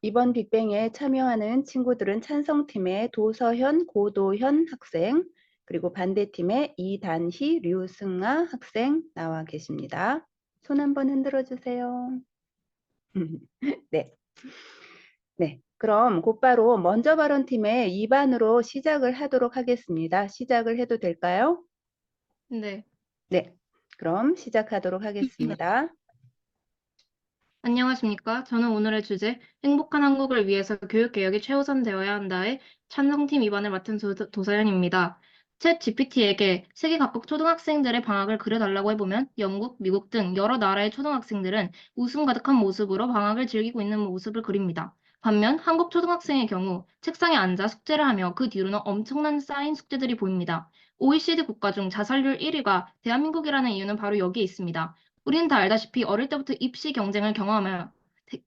이번 빅뱅에 참여하는 친구들은 찬성팀의 도서현, 고도현 학생, 그리고 반대팀의 이단희, 류승아 학생 나와 계십니다. 손 한번 흔들어 주세요. 네. 네. 그럼 곧바로 먼저 발언팀의 2반으로 시작을 하도록 하겠습니다. 시작을 해도 될까요? 네. 네. 그럼 시작하도록 하겠습니다. 안녕하십니까. 저는 오늘의 주제, 행복한 한국을 위해서 교육개혁이 최우선 되어야 한다의 찬성팀 2반을 맡은 도서연입니다. 챗 GPT에게 세계 각국 초등학생들의 방학을 그려달라고 해보면 영국, 미국 등 여러 나라의 초등학생들은 웃음 가득한 모습으로 방학을 즐기고 있는 모습을 그립니다. 반면 한국 초등학생의 경우 책상에 앉아 숙제를 하며 그 뒤로는 엄청난 쌓인 숙제들이 보입니다. OECD 국가 중 자살률 1위가 대한민국이라는 이유는 바로 여기에 있습니다. 우리는 다 알다시피 어릴 때부터 입시 경쟁을 경험하며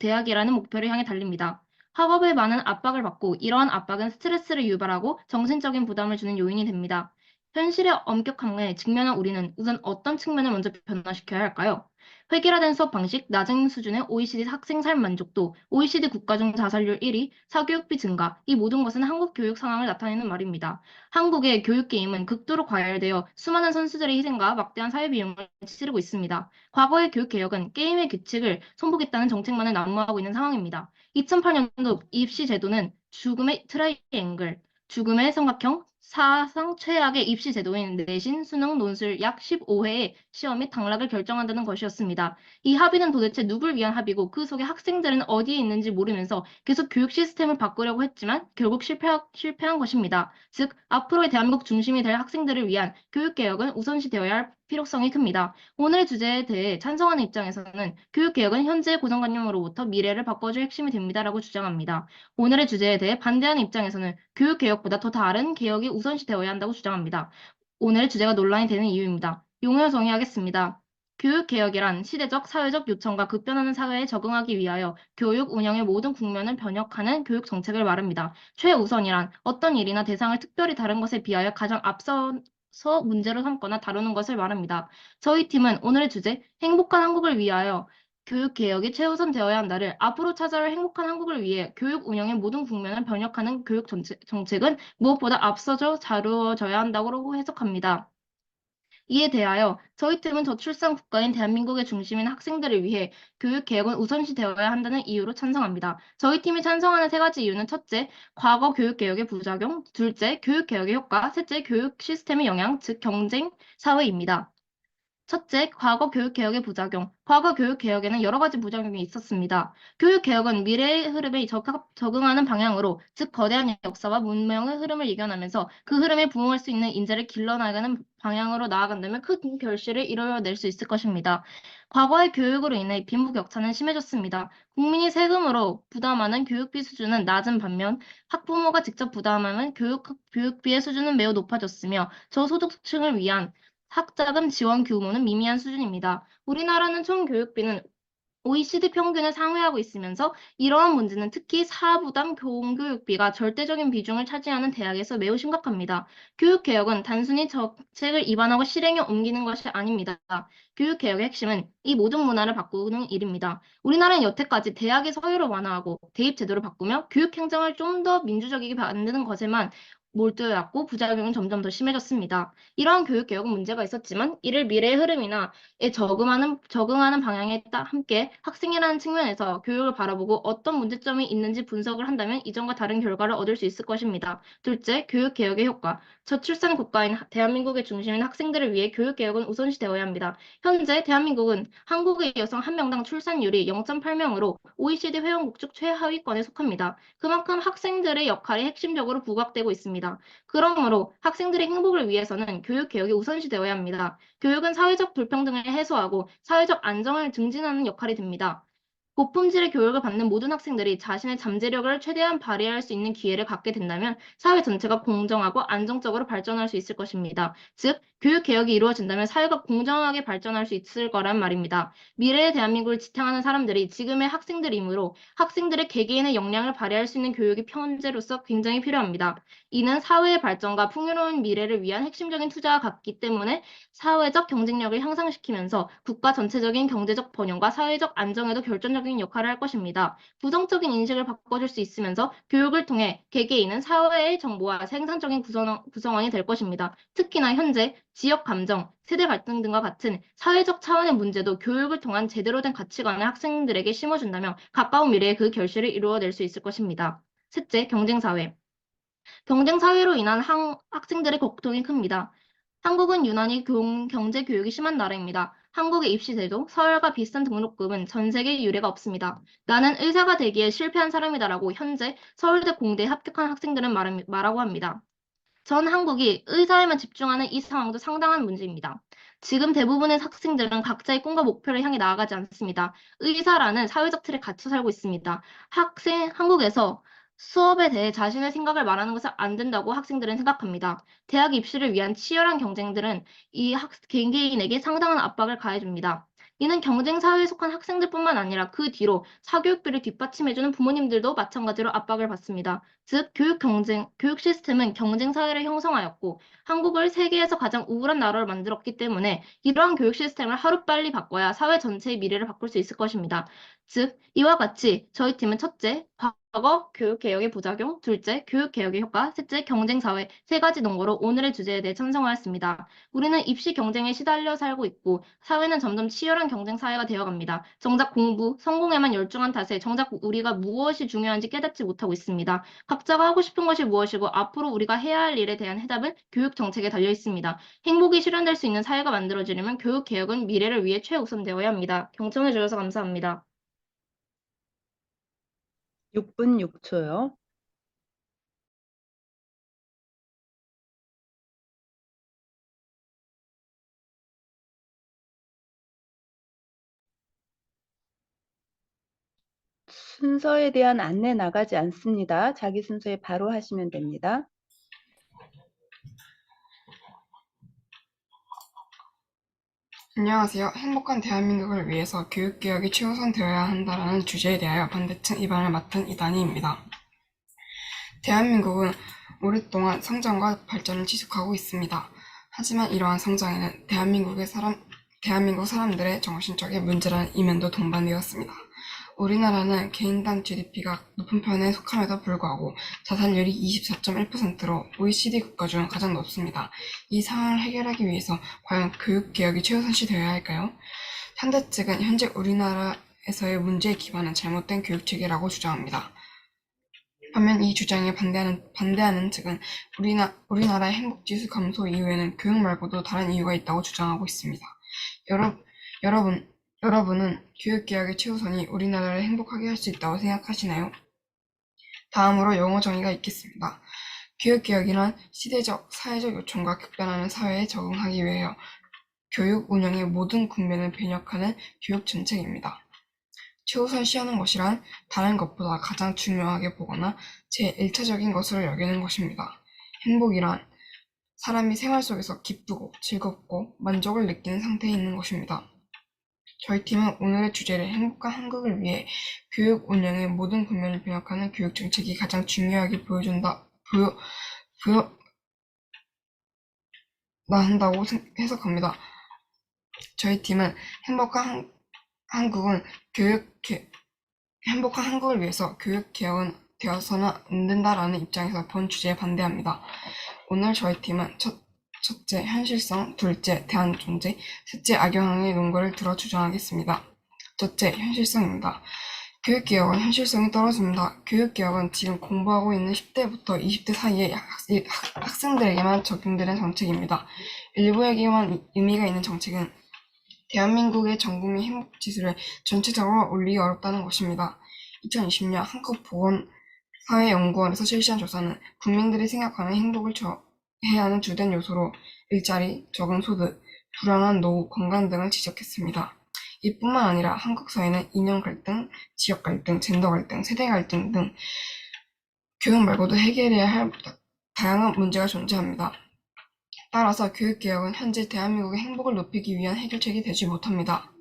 대학이라는 목표를 향해 달립니다. 학업에 많은 압박을 받고 이러한 압박은 스트레스를 유발하고 정신적인 부담을 주는 요인이 됩니다. 현실의 엄격함에 직면한 우리는 우선 어떤 측면을 먼저 변화시켜야 할까요? 획일화된 수업 방식, 낮은 수준의 OECD 학생 삶 만족도, OECD 국가 중 자살률 1위, 사교육비 증가, 이 모든 것은 한국 교육 상황을 나타내는 말입니다. 한국의 교육 게임은 극도로 과열되어 수많은 선수들의 희생과 막대한 사회 비용을 치르고 있습니다. 과거의 교육개혁은 게임의 규칙을 손보겠다는 정책만을 난무하고 있는 상황입니다. 2008년도 입시 제도는 죽음의 트라이앵글, 죽음의 삼각형, 사상 최악의 입시 제도인 내신, 수능, 논술 약 15회의 시험이 당락을 결정한다는 것이었습니다. 이 합의는 도대체 누굴 위한 합의고 그 속에 학생들은 어디에 있는지 모르면서 계속 교육 시스템을 바꾸려고 했지만 결국 실패한 것입니다. 즉, 앞으로의 대한민국 중심이 될 학생들을 위한 교육개혁은 우선시 되어야 할 필요성이 큽니다. 오늘의 주제에 대해 찬성하는 입장에서는 교육개혁은 현재의 고정관념으로부터 미래를 바꿔줄 핵심이 됩니다라고 주장합니다. 오늘의 주제에 대해 반대하는 입장에서는 교육개혁보다 더 다른 개혁이 우선시 되어야 한다고 주장합니다. 오늘의 주제가 논란이 되는 이유입니다. 용어 정의하겠습니다. 교육개혁이란 시대적, 사회적 요청과 급변하는 사회에 적응하기 위하여 교육 운영의 모든 국면을 변혁하는 교육 정책을 말합니다. 최우선이란 어떤 일이나 대상을 특별히 다른 것에 비하여 가장 앞서서 문제로 삼거나 다루는 것을 말합니다. 저희 팀은 오늘의 주제, 행복한 한국을 위하여 교육개혁이 최우선 되어야 한다를 앞으로 찾아올 행복한 한국을 위해 교육 운영의 모든 국면을 변혁하는 교육 정책은 무엇보다 앞서져 다루어져야 한다고 해석합니다. 이에 대하여 저희 팀은 저출산 국가인 대한민국의 중심인 학생들을 위해 교육개혁은 우선시 되어야 한다는 이유로 찬성합니다. 저희 팀이 찬성하는 세 가지 이유는 첫째, 과거 교육개혁의 부작용, 둘째, 교육개혁의 효과, 셋째, 교육 시스템의 영향, 즉 경쟁 사회입니다. 첫째, 과거 교육개혁의 부작용. 과거 교육개혁에는 여러 가지 부작용이 있었습니다. 교육개혁은 미래의 흐름에 적응하는 방향으로, 즉 거대한 역사와 문명의 흐름을 이겨내면서 그 흐름에 부응할 수 있는 인재를 길러나가는 방향으로 나아간다면 큰 결실을 이뤄낼 수 있을 것입니다. 과거의 교육으로 인해 빈부격차는 심해졌습니다. 국민이 세금으로 부담하는 교육비 수준은 낮은 반면 학부모가 직접 부담하는 교육비의 수준은 매우 높아졌으며 저소득층을 위한 학자금 지원 규모는 미미한 수준입니다. 우리나라는 총 교육비는 OECD 평균을 상회하고 있으면서 이러한 문제는 특히 사부담 공교육비가 절대적인 비중을 차지하는 대학에서 매우 심각합니다. 교육개혁은 단순히 정책을 입안하고 실행에 옮기는 것이 아닙니다. 교육개혁의 핵심은 이 모든 문화를 바꾸는 일입니다. 우리나라는 여태까지 대학의 서열을 완화하고 대입제도를 바꾸며 교육행정을 좀 더 민주적이게 만드는 것에만 몰두해왔고 부작용은 점점 더 심해졌습니다. 이러한 교육개혁은 문제가 있었지만 이를 미래의 흐름이나 적응하는 방향에 함께 학생이라는 측면에서 교육을 바라보고 어떤 문제점이 있는지 분석을 한다면 이전과 다른 결과를 얻을 수 있을 것입니다. 둘째, 교육개혁의 효과. 저출산 국가인 대한민국의 중심인 학생들을 위해 교육개혁은 우선시 되어야 합니다. 현재 대한민국은 한국의 여성 한 명당 출산율이 0.8명으로 OECD 회원국 중 최하위권에 속합니다. 그만큼 학생들의 역할이 핵심적으로 부각되고 있습니다. 그러므로 학생들의 행복을 위해서는 교육개혁이 우선시 되어야 합니다. 교육은 사회적 불평등을 해소하고 사회적 안정을 증진하는 역할이 됩니다. 고품질의 교육을 받는 모든 학생들이 자신의 잠재력을 최대한 발휘할 수 있는 기회를 갖게 된다면 사회 전체가 공정하고 안정적으로 발전할 수 있을 것입니다. 즉, 교육개혁이 이루어진다면 사회가 공정하게 발전할 수 있을 거란 말입니다. 미래의 대한민국을 지탱하는 사람들이 지금의 학생들이므로 학생들의 개개인의 역량을 발휘할 수 있는 교육이 현재로서 굉장히 필요합니다. 이는 사회의 발전과 풍요로운 미래를 위한 핵심적인 투자와 같기 때문에 사회적 경쟁력을 향상시키면서 국가 전체적인 경제적 번영과 사회적 안정에도 결정적인 역할을 할 것입니다. 부정적인 인식을 바꿔줄 수 있으면서 교육을 통해 개개인은 사회의 정보와 생산적인 구성원이 될 것입니다. 특히나 현재 지역 감정, 세대 갈등 등과 같은 사회적 차원의 문제도 교육을 통한 제대로 된 가치관을 학생들에게 심어준다면 가까운 미래에 그 결실을 이루어낼 수 있을 것입니다. 셋째, 경쟁사회. 경쟁사회로 인한 학생들의 고통이 큽니다. 한국은 유난히 경제 교육이 심한 나라입니다. 한국의 입시제도, 서열과 비슷한 등록금은 전 세계 유례가 없습니다. 나는 의사가 되기에 실패한 사람이다라고 현재 서울대 공대에 합격한 학생들은 말하고 합니다. 전 한국이 의사에만 집중하는 이 상황도 상당한 문제입니다. 지금 대부분의 학생들은 각자의 꿈과 목표를 향해 나아가지 않습니다. 의사라는 사회적 틀에 갇혀 살고 있습니다. 한국에서 수업에 대해 자신의 생각을 말하는 것은 안 된다고 학생들은 생각합니다. 대학 입시를 위한 치열한 경쟁들은 개인에게 상당한 압박을 가해줍니다. 이는 경쟁 사회에 속한 학생들뿐만 아니라 그 뒤로 사교육비를 뒷받침해주는 부모님들도 마찬가지로 압박을 받습니다. 즉, 교육 시스템은 경쟁 사회를 형성하였고 한국을 세계에서 가장 우울한 나라로 만들었기 때문에 이러한 교육 시스템을 하루빨리 바꿔야 사회 전체의 미래를 바꿀 수 있을 것입니다. 즉, 이와 같이 저희 팀은 첫째, 과거 교육개혁의 부작용, 둘째, 교육개혁의 효과, 셋째, 경쟁사회 세 가지 논거로 오늘의 주제에 대해 찬성하였습니다. 우리는 입시 경쟁에 시달려 살고 있고 사회는 점점 치열한 경쟁 사회가 되어갑니다. 정작 공부, 성공에만 열중한 탓에 정작 우리가 무엇이 중요한지 깨닫지 못하고 있습니다. 각자가 하고 싶은 것이 무엇이고 앞으로 우리가 해야 할 일에 대한 해답은 교육 정책에 달려 있습니다. 행복이 실현될 수 있는 사회가 만들어지려면 교육 개혁은 미래를 위해 최우선되어야 합니다. 경청해 주셔서 감사합니다. 6분 6초요. 순서에 대한 안내 나가지 않습니다. 자기 순서에 바로 하시면 됩니다. 안녕하세요. 행복한 대한민국을 위해서 교육개혁이 최우선되어야 한다라는 주제에 대하여 반대층 입안을 맡은 이단희입니다. 대한민국은 오랫동안 성장과 발전을 지속하고 있습니다. 하지만 이러한 성장에는 대한민국 사람들의 정신적인 문제라는 이면도 동반되었습니다. 우리나라는 개인당 GDP가 높은 편에 속함에도 불구하고 자살률이 24.1%로 OECD 국가 중 가장 높습니다. 이 상황을 해결하기 위해서 과연 교육개혁이 최우선시 되어야 할까요? 현대 측은 현재 우리나라에서의 문제의 기반은 잘못된 교육체계라고 주장합니다. 반면 이 주장에 반대하는 측은 우리나라의 행복지수 감소 이유에는 교육 말고도 다른 이유가 있다고 주장하고 있습니다. 여러분은 교육개혁의 최우선이 우리나라를 행복하게 할 수 있다고 생각하시나요? 다음으로 용어 정의가 있겠습니다. 교육개혁이란 시대적, 사회적 요청과 급변하는 사회에 적응하기 위하여 교육 운영의 모든 국면을 변혁하는 교육 정책입니다. 최우선시하는 것이란 다른 것보다 가장 중요하게 보거나 제1차적인 것으로 여기는 것입니다. 행복이란 사람이 생활 속에서 기쁘고 즐겁고 만족을 느끼는 상태에 있는 것입니다. 저희 팀은 오늘의 주제를 행복한 한국을 위해 교육 운영의 모든 국면을 변혁하는 교육 정책이 가장 중요하게 한다고 해석합니다. 저희 팀은 행복한 한국을 위해서 교육 개혁은 되어서는 안 된다라는 입장에서 본 주제에 반대합니다. 오늘 저희 팀은 첫째, 현실성, 둘째, 대안 존재, 셋째, 악영향의 논거를 들어 주장하겠습니다. 첫째, 현실성입니다. 교육개혁은 현실성이 떨어집니다. 교육개혁은 지금 공부하고 있는 10대부터 20대 사이의 학생들에게만 적용되는 정책입니다. 일부에게만 의미가 있는 정책은 대한민국의 전국민 행복지수를 전체적으로 올리기 어렵다는 것입니다. 2020년 한국보건사회연구원에서 실시한 조사는 국민들이 생각하는 행복을 해야 하는 주된 요소로 일자리, 적은 소득, 불안한 노후, 건강 등을 지적했습니다. 이뿐만 아니라 한국 사회는 이념 갈등, 지역 갈등, 젠더 갈등, 세대 갈등 등 교육 말고도 해결해야 할 다양한 문제가 존재합니다. 따라서 교육개혁은 현재 대한민국의 행복을 높이기 위한 해결책이 되지 못합니다.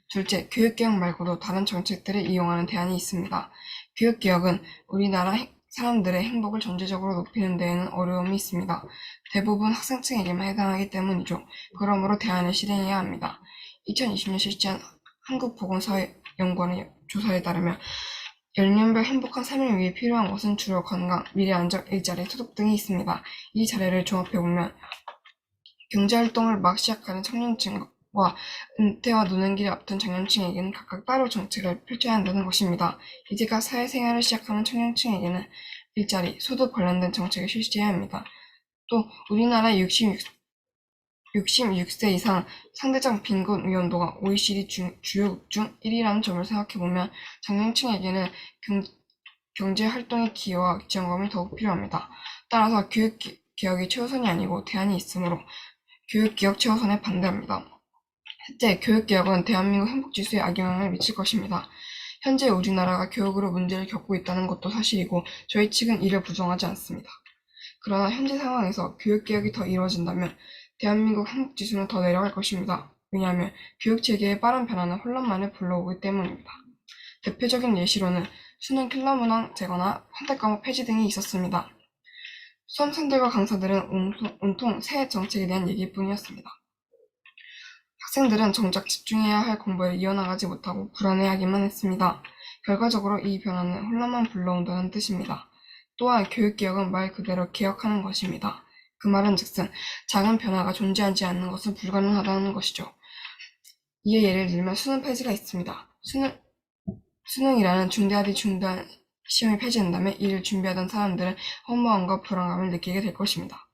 둘째, 교육개혁 말고도 다른 정책들을 이용하는 대안이 있습니다. 교육개혁은 우리나라 사람들의 행복을 전체적으로 높이는 데에는 어려움이 있습니다. 대부분 학생층에게만 해당하기 때문이죠. 그러므로 대안을 실행해야 합니다. 2020년 실시한 한국보건사회연구원의 조사에 따르면 연령별 행복한 삶을 위해 필요한 것은 주로 건강, 미래 안정, 일자리, 소득 등이 있습니다. 이 자료를 종합해보면 경제활동을 막 시작하는 청년층과 은퇴와 노년기를 앞둔 장년층에게는 각각 따로 정책을 펼쳐야 한다는 것입니다. 이제가 사회생활을 시작하는 청년층에게는 일자리, 소득 관련된 정책을 실시해야 합니다. 또 우리나라 66세 이상 상대적 빈곤 위험도가 OECD 주요국 중 1위라는 점을 생각해보면 장년층에게는 경제활동의 기여와 지원금이 더욱 필요합니다. 따라서 교육개혁이 최우선이 아니고 대안이 있으므로 교육개혁 최우선에 반대합니다. 셋째, 교육개혁은 대한민국 행복지수에 악영향을 미칠 것입니다. 현재 우리나라가 교육으로 문제를 겪고 있다는 것도 사실이고 저희 측은 이를 부정하지 않습니다. 그러나 현재 상황에서 교육개혁이 더 이루어진다면 대한민국 행복지수는 더 내려갈 것입니다. 왜냐하면 교육체계의 빠른 변화는 혼란만을 불러오기 때문입니다. 대표적인 예시로는 수능 킬러 문항 제거나 선택과목 폐지 등이 있었습니다. 수험생들과 강사들은 온통 새 정책에 대한 얘기뿐이었습니다. 학생들은 정작 집중해야 할 공부에 이어나가지 못하고 불안해하기만 했습니다. 결과적으로 이 변화는 혼란만 불러온다는 뜻입니다. 또한 교육개혁은 말 그대로 개혁하는 것입니다. 그 말은즉슨 작은 변화가 존재하지 않는 것은 불가능하다는 것이죠. 이에 예를 들면 수능 폐지가 있습니다. 수능이라는 중대하디 중대한 시험이 폐지된다면 이를 준비하던 사람들은 허무함과 불안감을 느끼게 될 것입니다.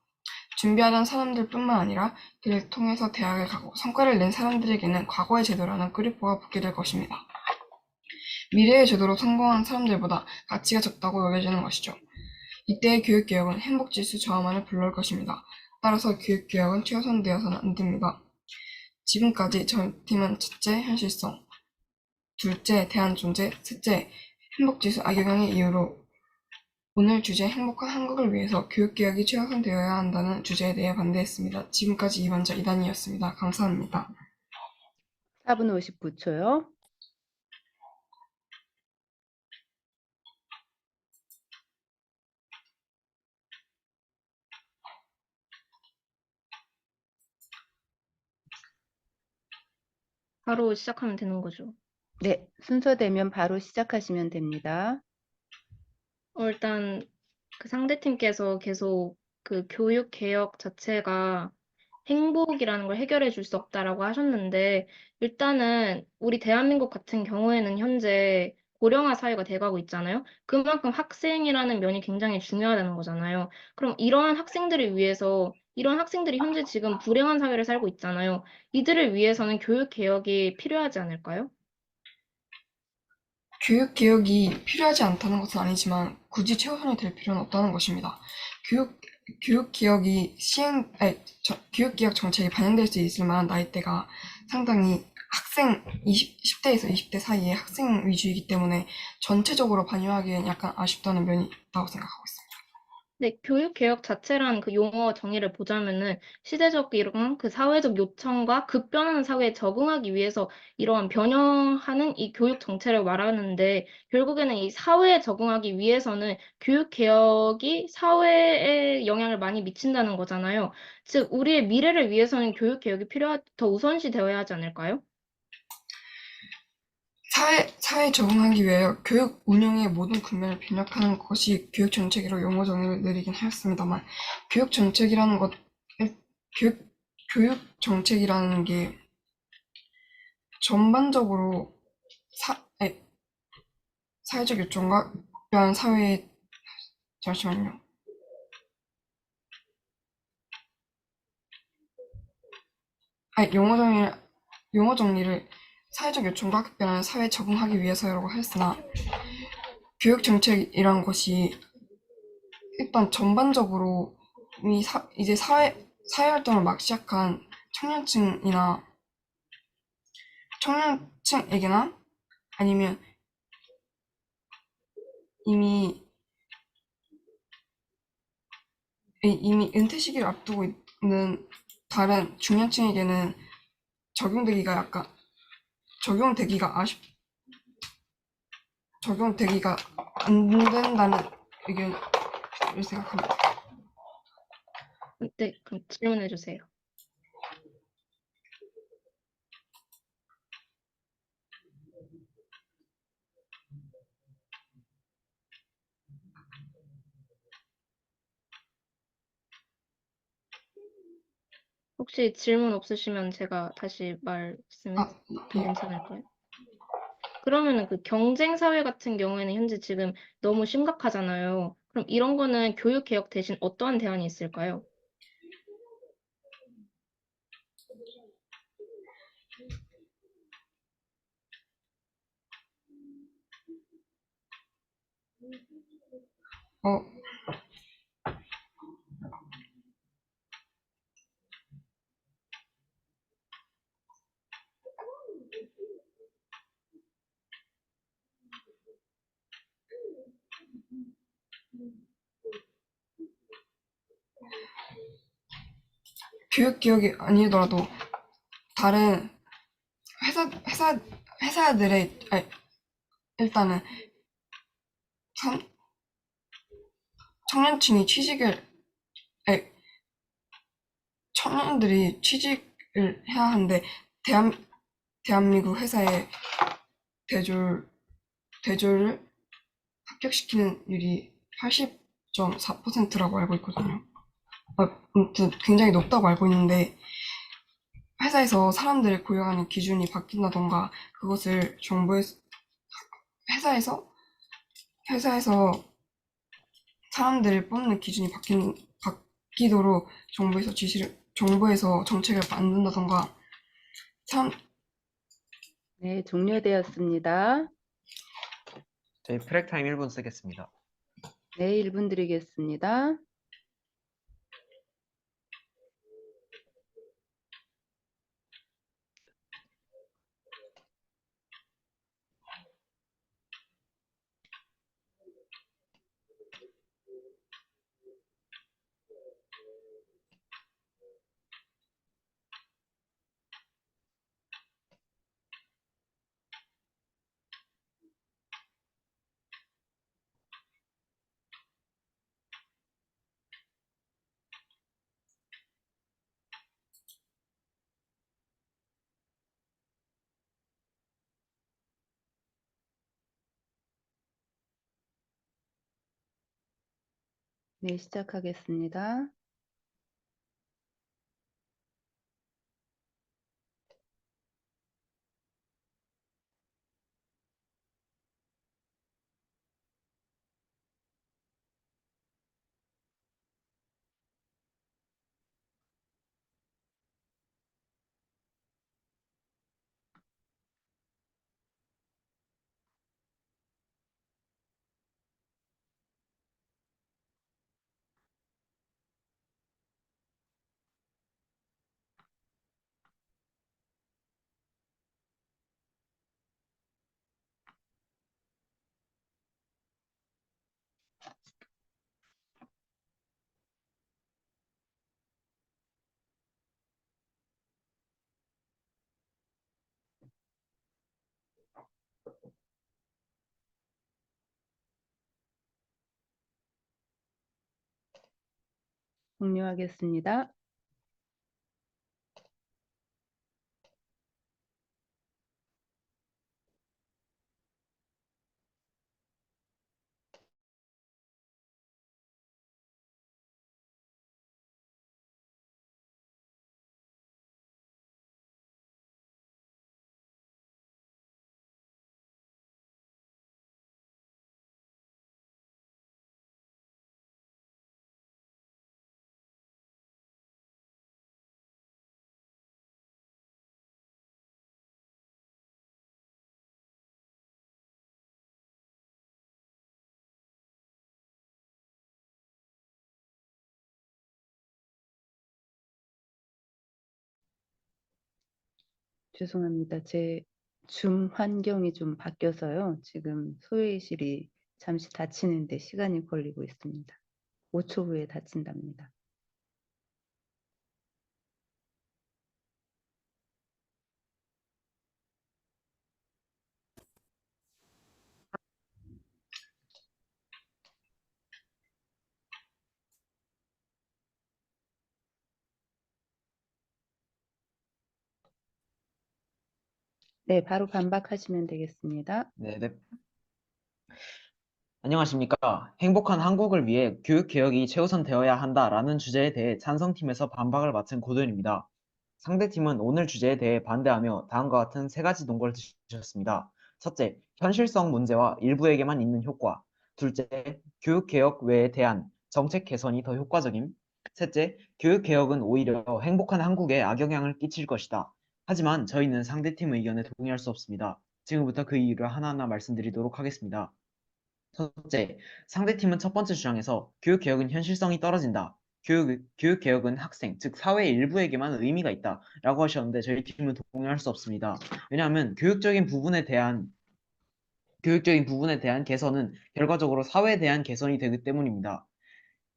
준비하던 사람들뿐만 아니라 그를 통해서 대학을 가고 성과를 낸 사람들에게는 과거의 제도라는 끄리포가 붙게 될 것입니다. 미래의 제도로 성공한 사람들보다 가치가 적다고 여겨지는 것이죠. 이때의 교육개혁은 행복지수 저하만을 불러올 것입니다. 따라서 교육개혁은 최우선되어서는 안 됩니다. 지금까지 저희 팀은 첫째, 현실성, 둘째, 대안 존재, 셋째, 행복지수 악영향의 이유로 오늘 주제 행복한 한국을 위해서 교육개혁이 최우선되어야 한다는 주제에 대해 반대했습니다. 지금까지 이반자 이단이었습니다. 감사합니다. 4분 59초요. 바로 시작하면 되는 거죠. 네, 순서되면 바로 시작하시면 됩니다. 일단 그 상대팀께서 계속 그 교육 개혁 자체가 행복이라는 걸 해결해 줄 수 없다라고 하셨는데, 일단은 우리 대한민국 같은 경우에는 현재 고령화 사회가 돼가고 있잖아요. 그만큼 학생이라는 면이 굉장히 중요하다는 거잖아요. 그럼 이러한 학생들을 위해서, 이런 학생들이 현재 지금 불행한 사회를 살고 있잖아요. 이들을 위해서는 교육 개혁이 필요하지 않을까요? 교육개혁이 필요하지 않다는 것은 아니지만 굳이 최우선이 될 필요는 없다는 것입니다. 교육개혁이 교육개혁 정책이 반영될 수 있을 만한 나이대가 상당히 10대에서 20대 사이의 학생 위주이기 때문에 전체적으로 반영하기엔 약간 아쉽다는 면이 있다고 생각하고 있습니다. 네, 교육 개혁 자체란 그 용어 정의를 보자면은 시대적 이런 그 사회적 요청과 급변하는 사회에 적응하기 위해서 이러한 변형하는 이 교육 정책을 말하는데, 결국에는 이 사회에 적응하기 위해서는 교육 개혁이 사회에 영향을 많이 미친다는 거잖아요. 즉, 우리의 미래를 위해서는 교육 개혁이 더 우선시 되어야 하지 않을까요? 사회에 적응하기 위해 교육 운영의 모든 국면을 변혁하는 것이 교육 정책이라고 용어 정의를 내리긴 하였습니다만, 교육 정책이라는 것, 교육 정책이라는 게 전반적으로 사회적 요청과 특별한 사회의, 잠시만요. 용어 정리를 사회적 요청과 급변하는 사회에 적응하기 위해서라고 했으나, 교육 정책이란 것이 일단 전반적으로 이제 사회 활동을 막 시작한 청년층에게나 아니면 이미 은퇴 시기를 앞두고 다른 중년층에게는 적용되기가 약간 적용되기가 안 된다는 의견을 생각합니다. 네, 그럼 질문해 주세요. 혹시 질문 없으시면 제가 다시 말씀해도 예. 괜찮을까요? 그러면은 그 경쟁 사회 같은 경우에는 현재 지금 너무 심각하잖아요. 그럼 이런 거는 교육 개혁 대신 어떠한 대안이 있을까요? 어, 교육 개혁이 아니더라도 다른 회사들의 일단은 선- 청년층이 아니, 청년들이 취직을 해야 하는데 대한민국 회사의 대졸을 합격시키는 율이 80.4%라고 알고 있거든요. 아무튼 굉장히 높다고 알고 있는데 회사에서 사람들을 고용하는 기준이 바뀐다던가 그것을 회사에서 사람들을 뽑는 기준이 바뀌도록 정부에서 정책을 만든다던가 사람 네, 종료되었습니다. 저희 프랙타임 1분 쓰겠습니다. 네, 1분 드리겠습니다. 네, 시작하겠습니다. 종료하겠습니다. 죄송합니다. 제 줌 환경이 좀 바뀌어서요. 지금 소회의실이 잠시 닫히는데 시간이 걸리고 있습니다. 5초 후에 닫힌답니다. 네, 바로 반박하시면 되겠습니다. 네, 네. 안녕하십니까. 행복한 한국을 위해 교육개혁이 최우선 되어야 한다라는 주제에 대해 찬성팀에서 반박을 맡은 고도현입니다. 상대팀은 오늘 주제에 대해 반대하며 다음과 같은 세 가지 논거를 주셨습니다. 첫째, 현실성 문제와 일부에게만 있는 효과. 둘째, 교육개혁 외에 대한 정책 개선이 더 효과적임. 셋째, 교육개혁은 오히려 행복한 한국에 악영향을 끼칠 것이다. 하지만 저희는 상대팀 의견에 동의할 수 없습니다. 지금부터 그 이유를 하나하나 말씀드리도록 하겠습니다. 첫째, 상대팀은 첫 번째 주장에서 교육개혁은 현실성이 떨어진다. 교육개혁은 학생, 즉 사회 일부에게만 의미가 있다. 라고 하셨는데 저희 팀은 동의할 수 없습니다. 왜냐하면 교육적인 부분에 대한 개선은 결과적으로 사회에 대한 개선이 되기 때문입니다.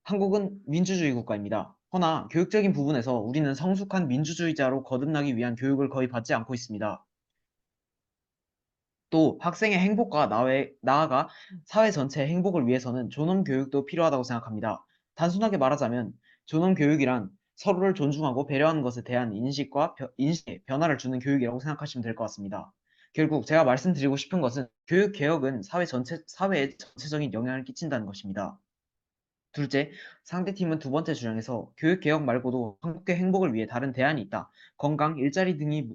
한국은 민주주의 국가입니다. 허나 교육적인 부분에서 우리는 성숙한 민주주의자로 거듭나기 위한 교육을 거의 받지 않고 있습니다. 또 학생의 행복과 나아가 사회 전체의 행복을 위해서는 존엄 교육도 필요하다고 생각합니다. 단순하게 말하자면 존엄 교육이란 서로를 존중하고 배려하는 것에 대한 인식의 변화를 주는 교육이라고 생각하시면 될 것 같습니다. 결국 제가 말씀드리고 싶은 것은 교육 개혁은 사회에 전체적인 영향을 끼친다는 것입니다. 둘째, 상대팀은 두 번째 주장에서 교육 개혁 말고도 한국의 행복을 위해 다른 대안이 있다. 건강, 일자리 등이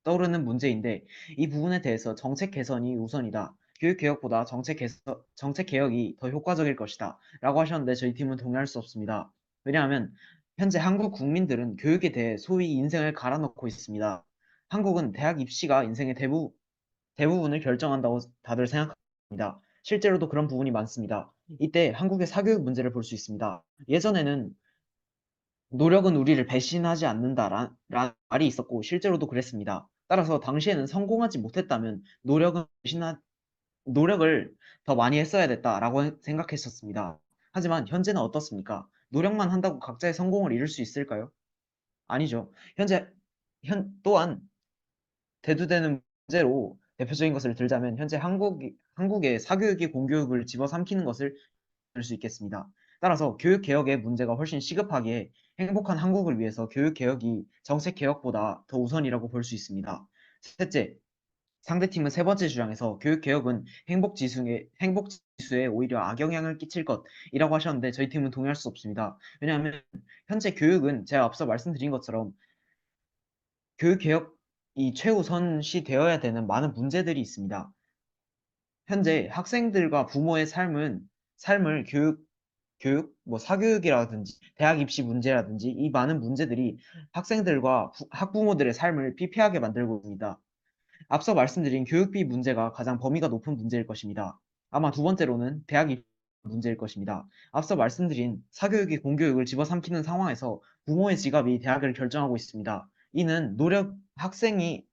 떠오르는 문제인데 이 부분에 대해서 정책 개선이 우선이다. 교육 개혁보다 정책 개혁이 더 효과적일 것이다. 라고 하셨는데 저희 팀은 동의할 수 없습니다. 왜냐하면 현재 한국 국민들은 교육에 대해 소위 인생을 갈아넣고 있습니다. 한국은 대학 입시가 인생의 대부분을 결정한다고 다들 생각합니다. 실제로도 그런 부분이 많습니다. 이때 한국의 사교육 문제를 볼 수 있습니다. 예전에는 노력은 우리를 배신하지 않는다라는 말이 있었고 실제로도 그랬습니다. 따라서 당시에는 성공하지 못했다면 노력을 더 많이 했어야 됐다라고 생각했었습니다. 하지만 현재는 어떻습니까? 노력만 한다고 각자의 성공을 이룰 수 있을까요? 아니죠. 또한 대두되는 문제로 대표적인 것을 들자면 현재 한국의 사교육이 공교육을 집어삼키는 것을 들 수 있겠습니다. 따라서 교육개혁의 문제가 훨씬 시급하기에 행복한 한국을 위해서 교육개혁이 정책개혁보다 더 우선이라고 볼 수 있습니다. 셋째, 상대팀은 세 번째 주장에서 교육개혁은 행복지수에 오히려 악영향을 끼칠 것이라고 하셨는데 저희 팀은 동의할 수 없습니다. 왜냐하면 현재 교육은 제가 앞서 말씀드린 것처럼 교육개혁이 최우선시 되어야 되는 많은 문제들이 있습니다. 현재 학생들과 부모의 삶을 사교육이라든지 대학 입시 문제라든지 이 많은 문제들이 학생들과 학부모들의 삶을 피폐하게 만들고 있습니다. 앞서 말씀드린 교육비 문제가 가장 범위가 높은 문제일 것입니다. 아마 두 번째로는 대학 입시 문제일 것입니다. 앞서 말씀드린 사교육이 공교육을 집어삼키는 상황에서 부모의 지갑이 대학을 결정하고 있습니다. 이는 학생이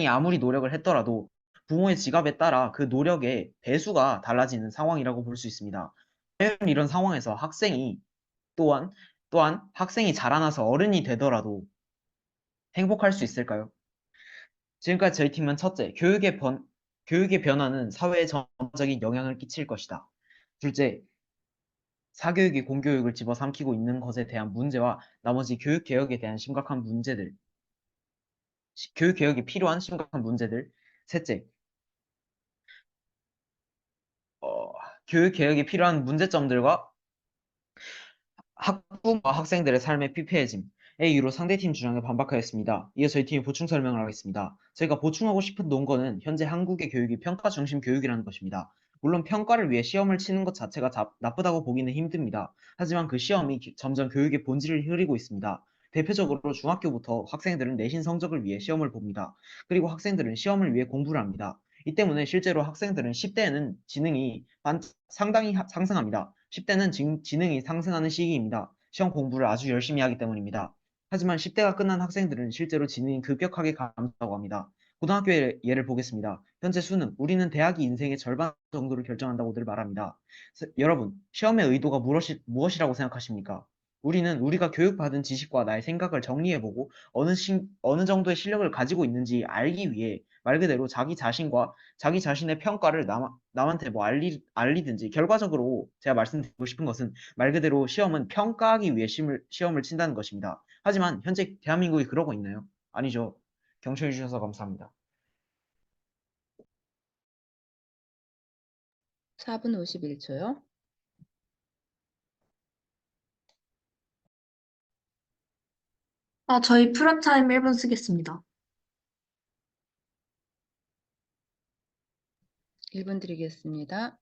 아무리 노력을 했더라도 부모의 지갑에 따라 그 노력의 배수가 달라지는 상황이라고 볼 수 있습니다. 과연 이런 상황에서 또한, 학생이 자라나서 어른이 되더라도 행복할 수 있을까요? 지금까지 저희 팀은 첫째, 교육의 변화는 사회에 전반적인 영향을 끼칠 것이다. 둘째, 사교육이 공교육을 집어삼키고 있는 것에 대한 문제와 나머지 교육개혁이 필요한 심각한 문제들. 셋째, 교육개혁이 필요한 문제점들과 학부모와 학생들의 삶의 피폐해짐의 이유로 상대팀 주장에 반박하였습니다. 이어 저희 팀이 보충 설명을 하겠습니다. 저희가 보충하고 싶은 논거는 현재 한국의 교육이 평가 중심 교육이라는 것입니다. 물론 평가를 위해 시험을 치는 것 자체가 나쁘다고 보기는 힘듭니다. 하지만 그 시험이 점점 교육의 본질을 흐리고 있습니다. 대표적으로 중학교부터 학생들은 내신 성적을 위해 시험을 봅니다. 그리고 학생들은 시험을 위해 공부를 합니다. 이 때문에 실제로 학생들은 10대에는 지능이 상당히 상승합니다. 10대는 지능이 상승하는 시기입니다. 시험 공부를 아주 열심히 하기 때문입니다. 하지만 10대가 끝난 학생들은 실제로 지능이 급격하게 감소하고 합니다. 고등학교의 예를 보겠습니다. 현재 수능, 우리는 대학이 인생의 절반 정도를 결정한다고들 말합니다. 여러분, 시험의 의도가 무엇이라고 생각하십니까? 우리가 교육받은 지식과 나의 생각을 정리해보고 어느 정도의 실력을 가지고 있는지 알기 위해 말 그대로 자기 자신의 평가를 남한테 알리든지 결과적으로 제가 말씀드리고 싶은 것은 말 그대로 시험은 평가하기 위해 시험을 친다는 것입니다. 하지만 현재 대한민국이 그러고 있나요? 아니죠. 경청해 주셔서 감사합니다. 4분 51초요. 저희 프로타임 1분 쓰겠습니다. 1분 드리겠습니다.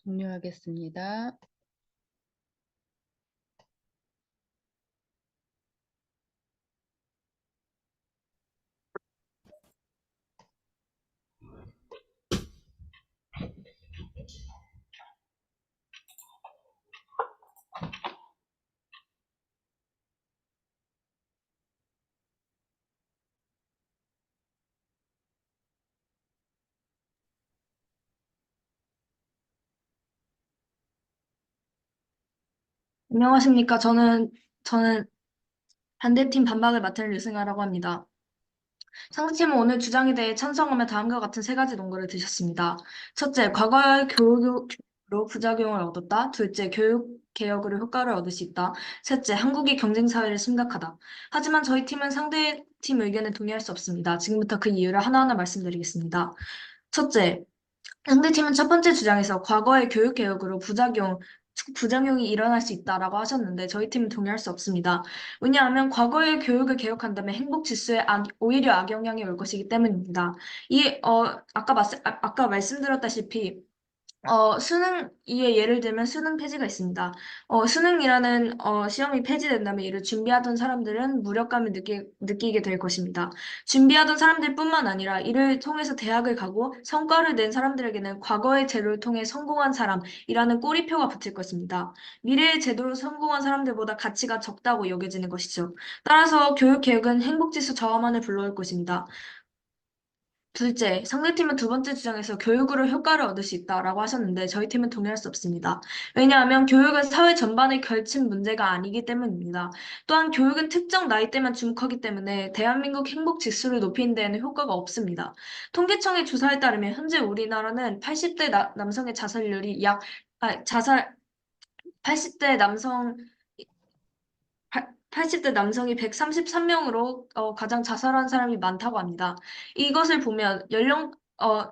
종료하겠습니다. 안녕하십니까. 저는 반대팀 반박을 맡은 류승아라고 합니다. 상대팀은 오늘 주장에 대해 찬성하며 다음과 같은 세 가지 논거를 드셨습니다. 첫째, 과거의 교육으로 부작용을 얻었다. 둘째, 교육 개혁으로 효과를 얻을 수 있다. 셋째, 한국이 경쟁 사회를 심각하다. 하지만 저희 팀은 상대팀 의견에 동의할 수 없습니다. 지금부터 그 이유를 하나하나 말씀드리겠습니다. 첫째, 상대팀은 첫 번째 주장에서 과거의 교육 개혁으로 부작용이 일어날 수 있다라고 하셨는데 저희 팀은 동의할 수 없습니다. 왜냐하면 과거의 교육을 개혁한다면 행복 지수에 오히려 악영향이 올 것이기 때문입니다. 아까 말씀드렸다시피 예를 들면 수능 폐지가 있습니다. 수능이라는 시험이 폐지된다면 이를 준비하던 사람들은 무력감을 느끼게 될 것입니다. 준비하던 사람들뿐만 아니라 이를 통해서 대학을 가고 성과를 낸 사람들에게는 과거의 제도를 통해 성공한 사람이라는 꼬리표가 붙을 것입니다. 미래의 제도로 성공한 사람들보다 가치가 적다고 여겨지는 것이죠. 따라서 교육개혁은 행복지수 저하만을 불러올 것입니다. 둘째, 상대팀은 두 번째 주장에서 교육으로 효과를 얻을 수 있다라고 하셨는데 저희 팀은 동의할 수 없습니다. 왜냐하면 교육은 사회 전반을 걸친 문제가 아니기 때문입니다. 또한 교육은 특정 나이대만 주목하기 때문에 대한민국 행복 지수를 높이는 데에는 효과가 없습니다. 통계청의 조사에 따르면 현재 우리나라는 80대 남성의 자살률이 80대 남성 80대 남성이 133명으로 가장 자살한 사람이 많다고 합니다. 이것을 보면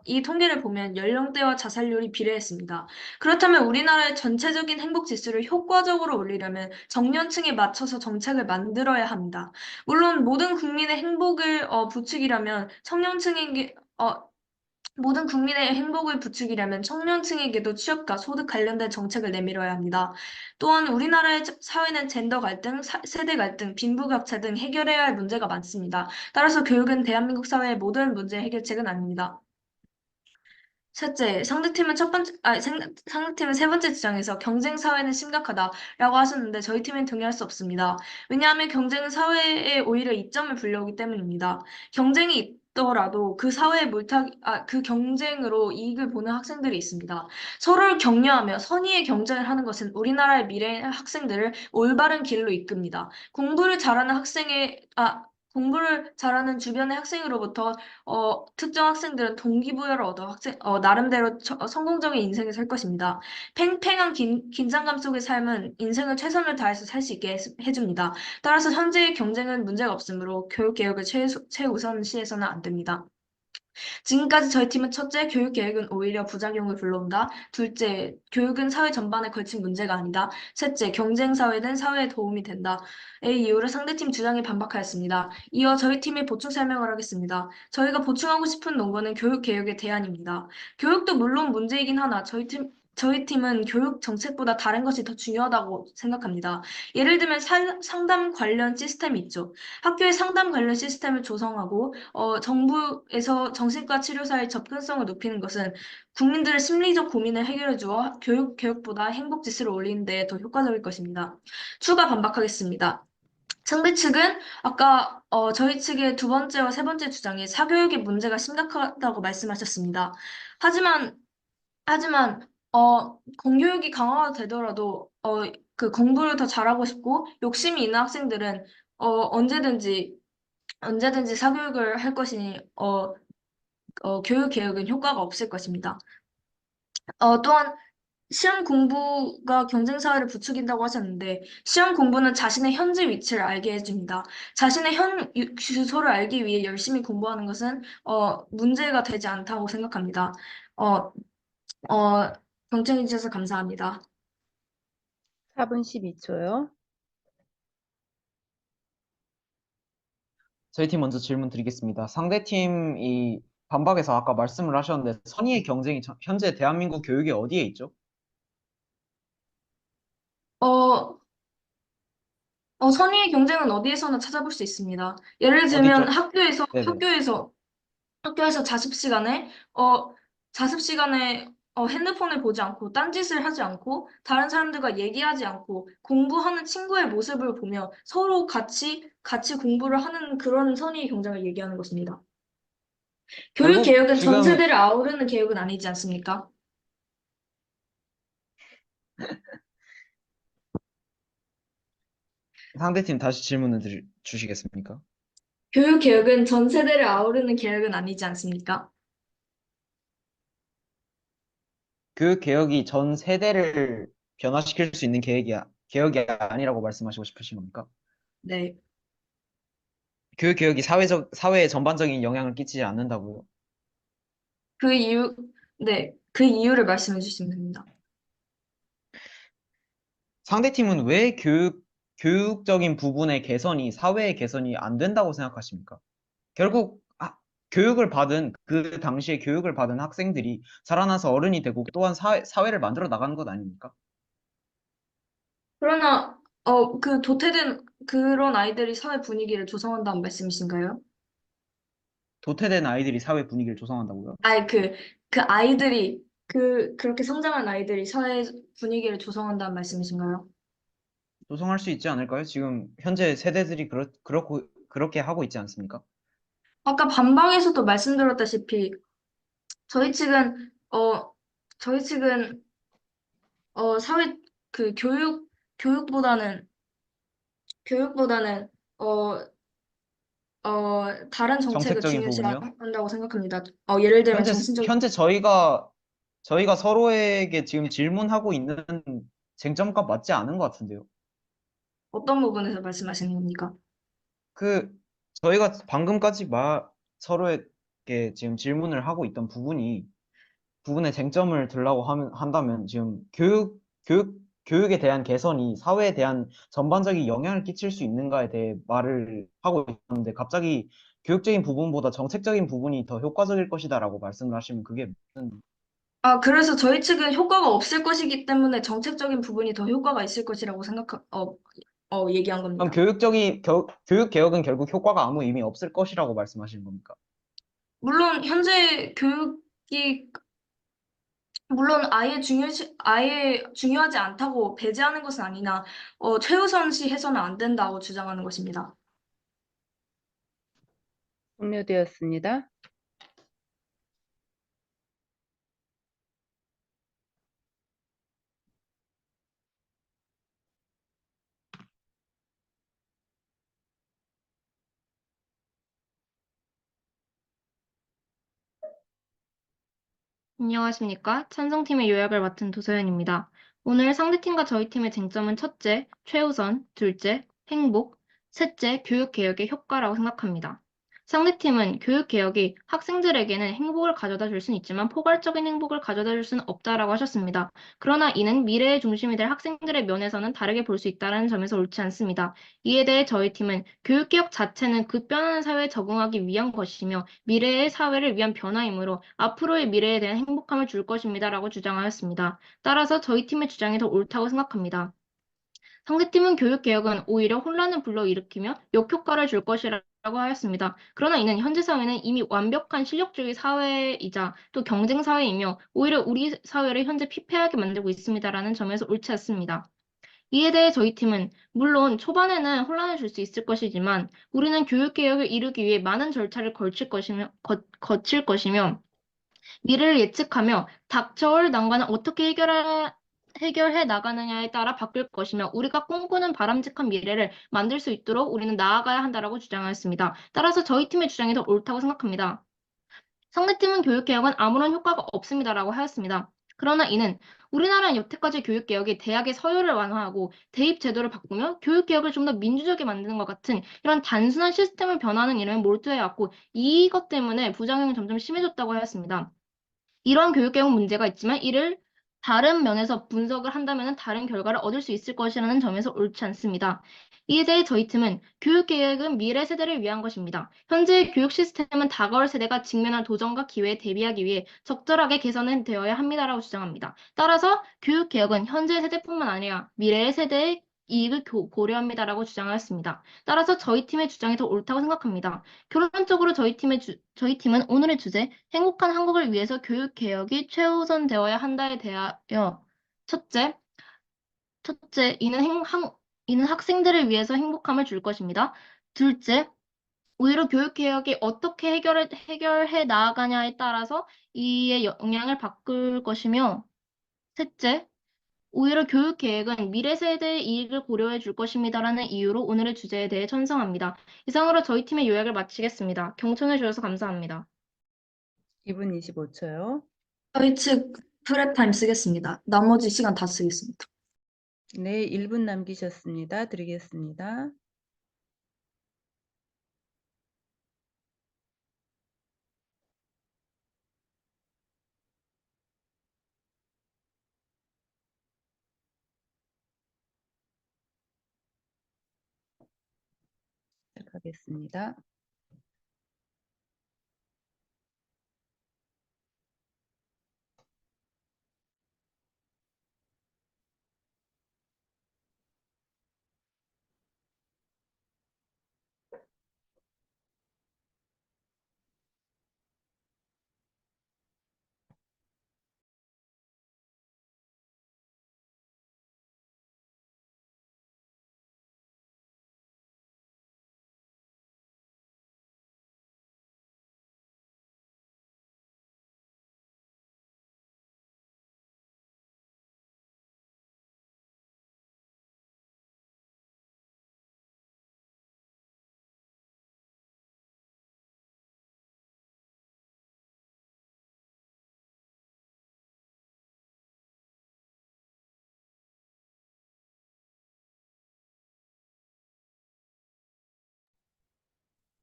이 통계를 보면 연령대와 자살률이 비례했습니다. 그렇다면 우리나라의 전체적인 행복 지수를 효과적으로 올리려면 청년층에 맞춰서 정책을 만들어야 합니다. 물론 모든 국민의 행복을 부추기려면 모든 국민의 행복을 부추기려면 청년층에게도 취업과 소득 관련된 정책을 내밀어야 합니다. 또한 우리나라의 사회는 젠더 갈등, 세대 갈등, 빈부격차 등 해결해야 할 문제가 많습니다. 따라서 교육은 대한민국 사회의 모든 문제 해결책은 아닙니다. 셋째, 상대팀은 세 번째 주장에서 경쟁 사회는 심각하다라고 하셨는데 저희 팀은 동의할 수 없습니다. 왜냐하면 경쟁은 사회에 오히려 이점을 불러오기 때문입니다. 경쟁이 있더라도 그 경쟁으로 이익을 보는 학생들이 있습니다. 서로를 격려하며 선의의 경쟁을 하는 것은 우리나라의 미래 학생들을 올바른 길로 이끕니다. 공부를 잘하는 주변의 학생으로부터 특정 학생들은 동기부여를 얻어 나름대로 성공적인 인생을 살 것입니다. 팽팽한 긴장감 속의 삶은 인생을 최선을 다해서 살 수 있게 해줍니다. 따라서 현재의 경쟁은 문제가 없으므로 교육개혁을 최우선시해서는 안 됩니다. 지금까지 저희 팀은 첫째, 교육 계획은 오히려 부작용을 불러온다. 둘째, 교육은 사회 전반에 걸친 문제가 아니다. 셋째, 경쟁 사회는 사회에 도움이 된다. 의 이유를 상대팀 주장에 반박하였습니다. 이어 저희 팀의 보충 설명을 하겠습니다. 저희가 보충하고 싶은 논거는 교육 개혁의 대안입니다. 교육도 물론 문제이긴 하나 저희 팀은 교육 정책보다 다른 것이 더 중요하다고 생각합니다. 예를 들면 상담 관련 시스템이 있죠. 학교의 상담 관련 시스템을 조성하고 정부에서 정신과 치료사의 접근성을 높이는 것은 국민들의 심리적 고민을 해결해 주어 교육보다 행복 지수를 올리는 데 더 효과적일 것입니다. 추가 반박하겠습니다. 상대 측은 아까 저희 측의 두 번째와 세 번째 주장에 사교육의 문제가 심각하다고 말씀하셨습니다. 하지만 공교육이 강화가 되더라도 그 공부를 더 잘하고 싶고 욕심이 있는 학생들은 언제든지 사교육을 할 것이니 교육 개혁은 효과가 없을 것입니다. 또한 시험 공부가 경쟁 사회를 부추긴다고 하셨는데 시험 공부는 자신의 현재 위치를 알게 해줍니다. 자신의 현 주소를 알기 위해 열심히 공부하는 것은 문제가 되지 않다고 생각합니다. 어, 경청해 주셔서 감사합니다. 4분 12초요. 저희 팀 먼저 질문 드리겠습니다. 상대팀이 반박에서 아까 말씀을 하셨는데 선의의 경쟁이 현재 대한민국 교육에 어디에 있죠? 어, 선의의 경쟁은 어디에서나 찾아볼 수 있습니다. 예를 들면 어디죠? 네네. 학교에서 자습 시간에 핸드폰을 보지 않고 딴짓을 하지 않고 다른 사람들과 얘기하지 않고 공부하는 친구의 모습을 보며 서로 같이 공부를 하는 그런 선의의 경쟁을 얘기하는 것입니다. 교육 결국 개혁은 전 지금 세대를 아우르는 개혁은 아니지 않습니까? 상대팀 다시 질문을 주시겠습니까? 교육 개혁은 전 세대를 아우르는 개혁은 아니지 않습니까? 그 개혁이 전 세대를 변화시킬 수 있는 개혁이 아니라고 말씀하시고 싶으신 겁니까? 네. 교육 개혁이 사회에 전반적인 영향을 끼치지 않는다고요? 그 이유, 네. 그 이유를 말씀해 주시면 됩니다. 상대팀은 왜 교육적인 부분의 개선이, 사회의 개선이 안 된다고 생각하십니까? 결국 그 당시에 교육을 받은 학생들이 자라나서 어른이 되고 또한 사회를 만들어 나가는 것 아닙니까? 그러나, 그 도태된 그런 아이들이 사회 분위기를 조성한다는 말씀이신가요? 도태된 아이들이 사회 분위기를 조성한다고요? 아니, 그렇게 성장한 아이들이 사회 분위기를 조성한다는 말씀이신가요? 조성할 수 있지 않을까요? 지금 현재 세대들이 그렇게 하고 있지 않습니까? 아까 반방에서도 말씀드렸다시피, 저희 측은, 어, 저희 측은, 사회, 그 교육보다는, 교육보다는, 어, 다른 정책을 정책적인 부분이요? 중요시한다고 생각합니다. 예를 들면 정신적, 현재 저희가 서로에게 지금 질문하고 있는 쟁점과 맞지 않은 것 같은데요. 어떤 부분에서 말씀하시는 겁니까? 그 저희가 방금까지 서로에게 지금 질문을 하고 있던 부분에 쟁점을 들라고 한다면 지금 교육에 대한 개선이 사회에 대한 전반적인 영향을 끼칠 수 있는가에 대해 말을 하고 있는데 갑자기 교육적인 부분보다 정책적인 부분이 더 효과적일 것이다라고 말씀을 하시면 그게 무슨 그래서 저희 측은 효과가 없을 것이기 때문에 정책적인 부분이 더 효과가 있을 것이라고 얘기한 그럼 겁니다. 교육 개혁은 결국 효과가 아무 의미 없을 것이라고 말씀하시는 겁니까? 물론 현재 물론 아예 중요하지 않다고 배제하는 것은 아니나 최우선시 해서는 안 된다고 주장하는 것입니다. 종료되었습니다. 안녕하십니까. 찬성팀의 요약을 맡은 도서연입니다. 오늘 상대팀과 저희 팀의 쟁점은 첫째, 최우선, 둘째, 행복, 셋째, 교육개혁의 효과라고 생각합니다. 상대팀은 교육개혁이 학생들에게는 행복을 가져다 줄 수는 있지만 포괄적인 행복을 가져다 줄 수는 없다라고 하셨습니다. 그러나 이는 미래의 중심이 될 학생들의 면에서는 다르게 볼 수 있다는 점에서 옳지 않습니다. 이에 대해 저희 팀은 교육개혁 자체는 그 변하는 사회에 적응하기 위한 것이며 미래의 사회를 위한 변화이므로 앞으로의 미래에 대한 행복함을 줄 것입니다라고 주장하였습니다. 따라서 저희 팀의 주장이 더 옳다고 생각합니다. 상대팀은 교육개혁은 오히려 혼란을 불러일으키며 역효과를 줄 것이라고 하였습니다. 그러나 이는 현재 사회는 이미 완벽한 실력주의 사회이자 또 경쟁 사회이며 오히려 우리 사회를 현재 피폐하게 만들고 있습니다라는 점에서 옳지 않습니다. 이에 대해 저희 팀은 물론 초반에는 혼란을 줄 수 있을 것이지만 우리는 교육개혁을 이루기 위해 많은 절차를 거칠 것이며 미래를 예측하며 닥쳐올 난관을 어떻게 해결해 나가느냐에 따라 바뀔 것이며 우리가 꿈꾸는 바람직한 미래를 만들 수 있도록 우리는 나아가야 한다라고 주장하였습니다. 따라서 저희 팀의 주장이 더 옳다고 생각합니다. 상대팀은 교육개혁은 아무런 효과가 없습니다라고 하였습니다. 그러나 이는 우리나라는 여태까지 교육개혁이 대학의 서열을 완화하고 대입 제도를 바꾸며 교육개혁을 좀 더 민주적이 만드는 것 같은 이런 단순한 시스템을 변화하는 일에 몰두해왔고 이것 때문에 부작용이 점점 심해졌다고 하였습니다. 이러한 교육개혁 문제가 있지만 이를 다른 면에서 분석을 한다면 다른 결과를 얻을 수 있을 것이라는 점에서 옳지 않습니다. 이에 대해 저희 팀은 교육계획은 미래 세대를 위한 것입니다. 현재의 교육 시스템은 다가올 세대가 직면할 도전과 기회에 대비하기 위해 적절하게 개선되어야 합니다라고 주장합니다. 따라서 교육개혁은 현재 세대뿐만 아니라 미래의 세대의 이익을 고려합니다라고 주장하였습니다. 따라서 저희 팀의 주장이 더 옳다고 생각합니다. 결론적으로 저희 팀은 오늘의 주제, 행복한 한국을 위해서 교육개혁이 최우선되어야 한다에 대하여 첫째, 이는 학생들을 위해서 행복함을 줄 것입니다. 둘째, 오히려 교육개혁이 어떻게 해결해 나아가냐에 따라서 이의 영향을 바꿀 것이며, 셋째, 오히려 교육계획은 미래 세대의 이익을 고려해 줄 것입니다라는 이유로 오늘의 주제에 대해 찬성합니다. 이상으로 저희 팀의 요약을 마치겠습니다. 경청해 주셔서 감사합니다. 2분 25초요. 저희 측 프랩타임 쓰겠습니다. 나머지 시간 다 쓰겠습니다. 네, 1분 남기셨습니다. 드리겠습니다. 시작하겠습니다.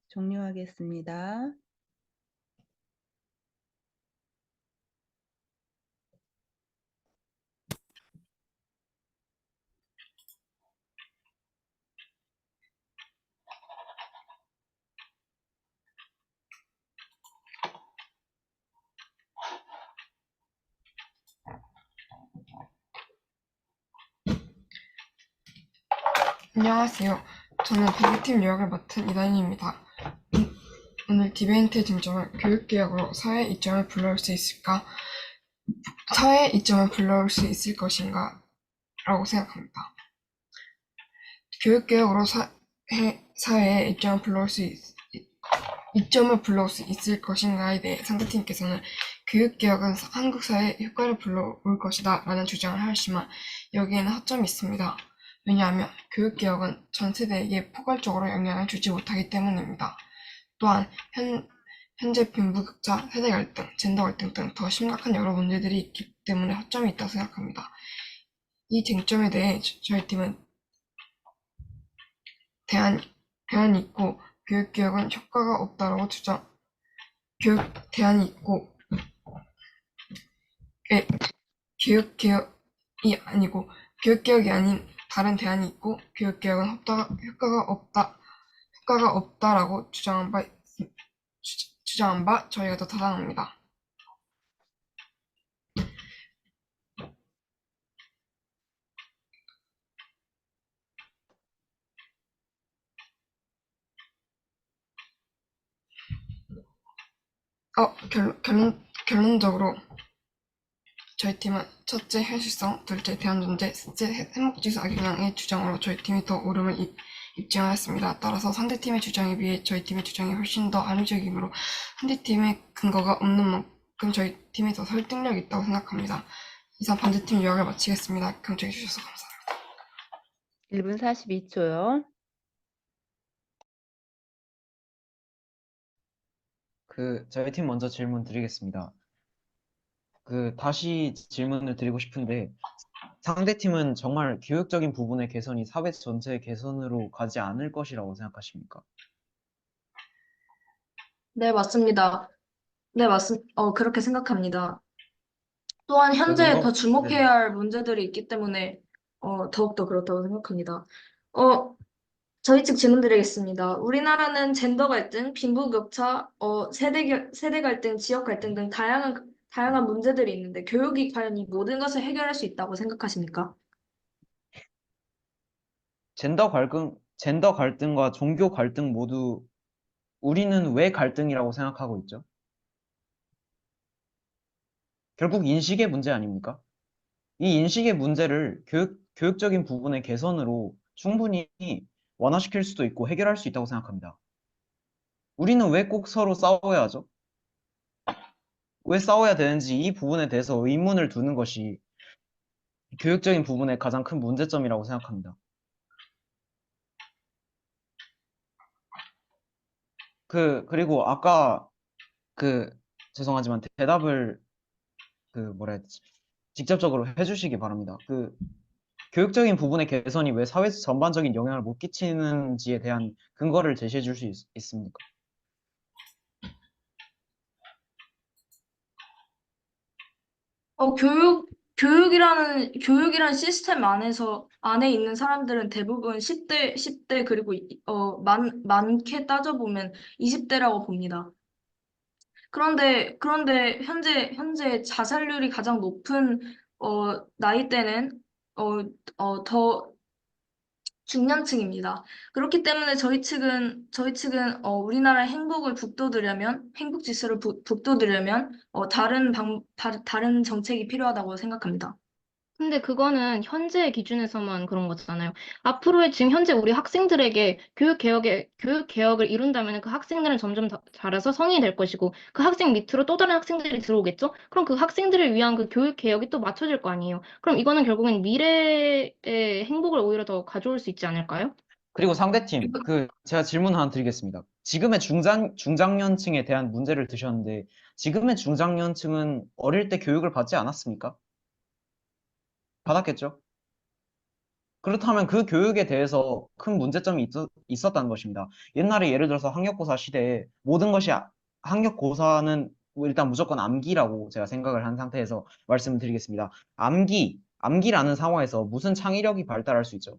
종료하겠습니다. 안녕하세요. 저는 배구팀 요약을 맡은 이다인입니다. 오늘 디베이트의 쟁점은 교육개혁으로 사회의 이점을 불러올 수 있을까? 사회의 이점을 불러올 수 있을 것인가? 라고 생각합니다. 교육개혁으로 사회의 이점을 불러올 수 있을 것인가에 대해 상대팀께서는 교육개혁은 한국 사회에 효과를 불러올 것이다 라는 주장을 하였지만 여기에는 허점이 있습니다. 왜냐하면 교육개혁은 전 세대에게 포괄적으로 영향을 주지 못하기 때문입니다. 또한 현재 빈부격차, 세대 갈등, 젠더 갈등 등 더 심각한 여러 문제들이 있기 때문에 허점이 있다고 생각합니다. 이 쟁점에 대해 저희 팀은 대안이 있고 교육개혁은 효과가 없다라고 대안이 있고 교육개혁이 아니고 교육개혁이 아닌 다른 대안이 있고 교육개혁은 효과가 없다라고 주장한 바 저희가 더 타당합니다. 결론적으로 저희 팀은 첫째, 현실성, 둘째, 대안존재, 셋째, 행복지수 악영향의 주장으로 저희 팀이 더 옳음을 입증하였습니다. 따라서 상대팀의 주장에 비해 저희 팀의 주장이 훨씬 더 합리적이므로 상대팀의 근거가 없는 만큼 저희 팀이 더 설득력이 있다고 생각합니다. 이상 반대팀 요약을 마치겠습니다. 경청해 주셔서 감사합니다. 1분 42초요. 저희 팀 먼저 질문 드리겠습니다. 다시 질문을 드리고 싶은데, 상대팀은 정말 교육적인 부분의 개선이 사회 전체의 개선으로 가지 않을 것이라고 생각하십니까? 네, 맞습니다. 네, 그렇게 생각합니다. 또한 현재 더 네네. 주목해야 할 문제들이 있기 때문에 더욱더 그렇다고 생각합니다. 어, 저희 측 질문 드리겠습니다. 우리나라는 젠더 갈등, 빈부격차, 세대 갈등, 지역 갈등 등 다양한 문제들이 있는데 교육이 과연 이 모든 것을 해결할 수 있다고 생각하십니까? 젠더 갈등과 종교 갈등 모두 우리는 왜 갈등이라고 생각하고 있죠? 결국 인식의 문제 아닙니까? 이 인식의 문제를 교육적인 부분의 개선으로 충분히 완화시킬 수도 있고 해결할 수 있다고 생각합니다. 우리는 왜 꼭 서로 싸워야 하죠? 왜 싸워야 되는지 이 부분에 대해서 의문을 두는 것이 교육적인 부분의 가장 큰 문제점이라고 생각합니다. 그리고 아까 죄송하지만 대답을 뭐라 해야 되지? 직접적으로 해주시기 바랍니다. 교육적인 부분의 개선이 왜 사회 전반적인 영향을 못 끼치는지에 대한 근거를 제시해 줄 수 있습니까? 교육이라는 시스템 안에 있는 사람들은 대부분 10대, 그리고 많게 따져보면 20대라고 봅니다. 그런데 현재 자살률이 가장 높은, 나이대는, 더 중년층입니다. 그렇기 때문에 저희 측은 우리나라의 행복 지수를 북돋으려면, 다른 정책이 필요하다고 생각합니다. 근데 그거는 현재의 기준에서만 그런 거잖아요. 앞으로의 지금 현재 우리 학생들에게 교육 개혁을 이룬다면 그 학생들은 점점 더 자라서 성인이 될 것이고 그 학생 밑으로 또 다른 학생들이 들어오겠죠? 그럼 그 학생들을 위한 그 교육 개혁이 또 맞춰질 거 아니에요. 그럼 이거는 결국엔 미래의 행복을 오히려 더 가져올 수 있지 않을까요? 그리고 상대팀, 제가 질문 하나 드리겠습니다. 지금의 중장년층에 대한 문제를 드셨는데, 지금의 중장년층은 어릴 때 교육을 받지 않았습니까? 받았겠죠? 그렇다면 그 교육에 대해서 큰 문제점이 있었다는 것입니다. 옛날에 예를 들어서 학력고사 시대에 모든 것이 학력고사는 일단 무조건 암기라고 제가 생각을 한 상태에서 말씀을 드리겠습니다. 암기라는 상황에서 무슨 창의력이 발달할 수 있죠?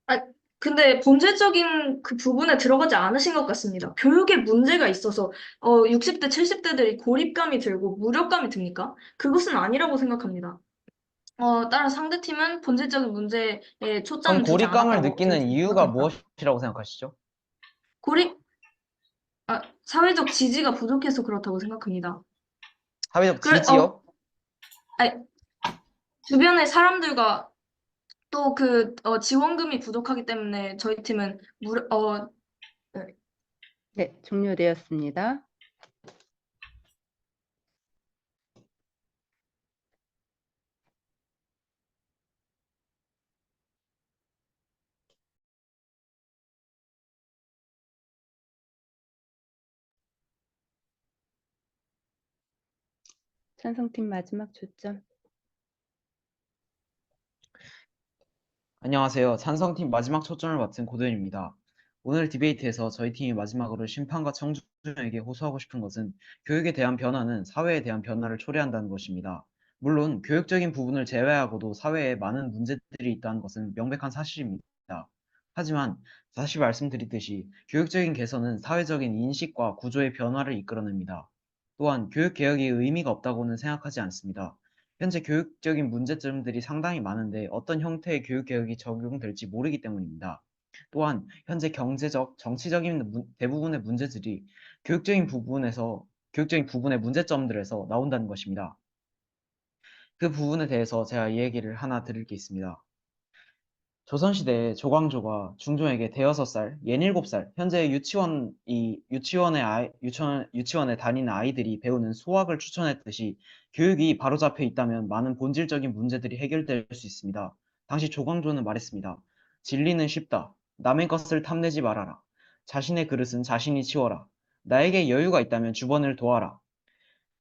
아, 근데 본질적인 그 부분에 들어가지 않으신 것 같습니다. 교육에 문제가 있어서 60대, 70대들이 고립감이 들고 무력감이 듭니까? 그것은 아니라고 생각합니다. 따라 상대팀은 본질적인 문제에 그럼 초점을 두지 고립감을 않았다고 저는 느끼는 이유가 생각합니다. 무엇이라고 생각하시죠? 고립, 사회적 지지가 부족해서 그렇다고 생각합니다. 사회적 그래, 지지요? 아니, 주변의 사람들과 또 지원금이 부족하기 때문에 저희 팀은 네. 네, 종료되었습니다. 찬성팀 마지막 초점. 안녕하세요. 찬성팀 마지막 초점을 맡은 고도현입니다. 오늘 디베이트에서 저희 팀이 마지막으로 심판과 청중에게 호소하고 싶은 것은 교육에 대한 변화는 사회에 대한 변화를 초래한다는 것입니다. 물론 교육적인 부분을 제외하고도 사회에 많은 문제들이 있다는 것은 명백한 사실입니다. 하지만 다시 말씀드리듯이 교육적인 개선은 사회적인 인식과 구조의 변화를 이끌어냅니다. 또한 교육개혁이 의미가 없다고는 생각하지 않습니다. 현재 교육적인 문제점들이 상당히 많은데 어떤 형태의 교육개혁이 적용될지 모르기 때문입니다. 또한 현재 경제적, 정치적인 대부분의 문제들이 교육적인 부분의 문제점들에서 나온다는 것입니다. 그 부분에 대해서 제가 이 얘기를 하나 드릴 게 있습니다. 조선시대에 조광조가 중종에게 대여섯 살, 67살, 현재 유치원에 다니는 아이들이 배우는 수학을 추천했듯이 교육이 바로잡혀 있다면 많은 본질적인 문제들이 해결될 수 있습니다. 당시 조광조는 말했습니다. 진리는 쉽다. 남의 것을 탐내지 말아라. 자신의 그릇은 자신이 치워라. 나에게 여유가 있다면 주변을 도와라.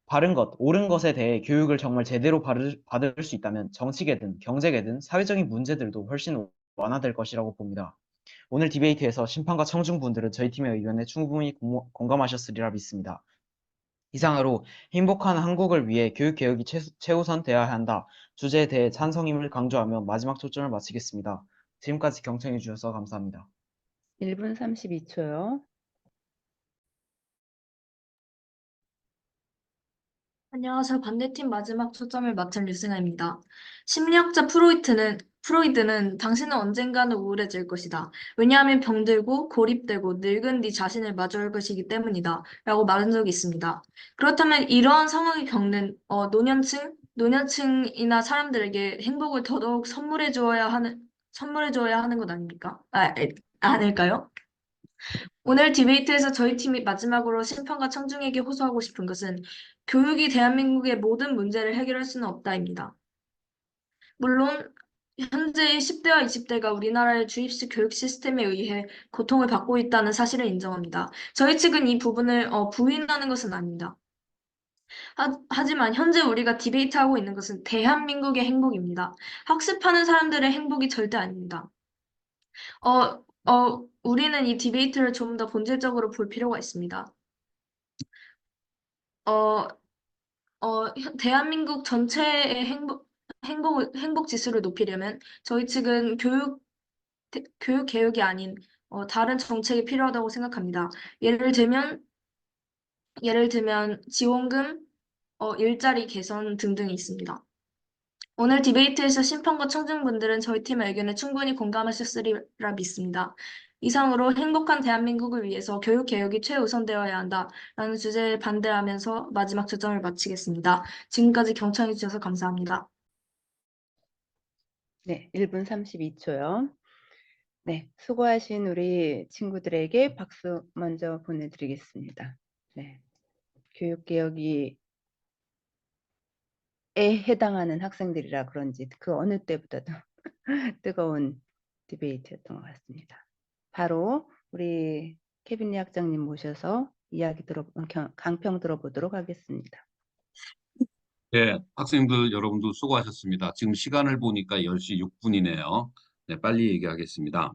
바른 것, 옳은 것에 대해 교육을 정말 제대로 받을 수 있다면 정치계든 경제계든 사회적인 문제들도 훨씬 완화될 것이라고 봅니다. 오늘 디베이트에서 심판과 청중분들은 저희 팀의 의견에 충분히 공감하셨으리라 믿습니다. 이상으로 행복한 한국을 위해 교육개혁이 최우선 되어야 한다 주제에 대해 찬성임을 강조하며 마지막 초점을 마치겠습니다. 지금까지 경청해 주셔서 감사합니다. 1분 32초요. 안녕하세요. 반대팀 마지막 초점을 맡은 류승아입니다. 심리학자 프로이드는 당신은 언젠가는 우울해질 것이다. 왜냐하면 병들고 고립되고 늙은 네 자신을 마주할 것이기 때문이다. 라고 말한 적이 있습니다. 그렇다면 이러한 상황을 겪는 노년층이나 사람들에게 행복을 더더욱 선물해 줘야 하는 것 아닙니까? 아닐까요? 오늘 디베이트에서 저희 팀이 마지막으로 심판과 청중에게 호소하고 싶은 것은 교육이 대한민국의 모든 문제를 해결할 수는 없다입니다. 물론 현재의 10대와 20대가 우리나라의 주입식 교육 시스템에 의해 고통을 받고 있다는 사실을 인정합니다. 저희 측은 이 부분을 부인하는 것은 아닙니다. 하지만 현재 우리가 디베이트하고 있는 것은 대한민국의 행복입니다. 학습하는 사람들의 행복이 절대 아닙니다. 우리는 이 디베이트를 좀 더 본질적으로 볼 필요가 있습니다. 어, 대한민국 전체의 행복 지수를 높이려면 저희 측은 교육 개혁이 아닌 다른 정책이 필요하다고 생각합니다. 예를 들면 지원금, 일자리 개선 등등이 있습니다. 오늘 디베이트에서 심판과 청중분들은 저희 팀의 의견에 충분히 공감하셨으리라 믿습니다. 이상으로 행복한 대한민국을 위해서 교육 개혁이 최우선되어야 한다라는 주제에 반대하면서 마지막 초점을 마치겠습니다. 지금까지 경청해 주셔서 감사합니다. 네, 1분 32초요. 네, 수고하신 우리 친구들에게 박수 먼저 보내드리겠습니다. 네, 교육개혁이 해당하는 학생들이라 그런지 그 어느 때보다도 뜨거운 디베이트였던 것 같습니다. 바로 우리 케빈 학장님 모셔서 강평 들어보도록 하겠습니다. 네, 학생들 여러분들 수고하셨습니다. 지금 시간을 보니까 10시 6분이네요. 네, 빨리 얘기하겠습니다.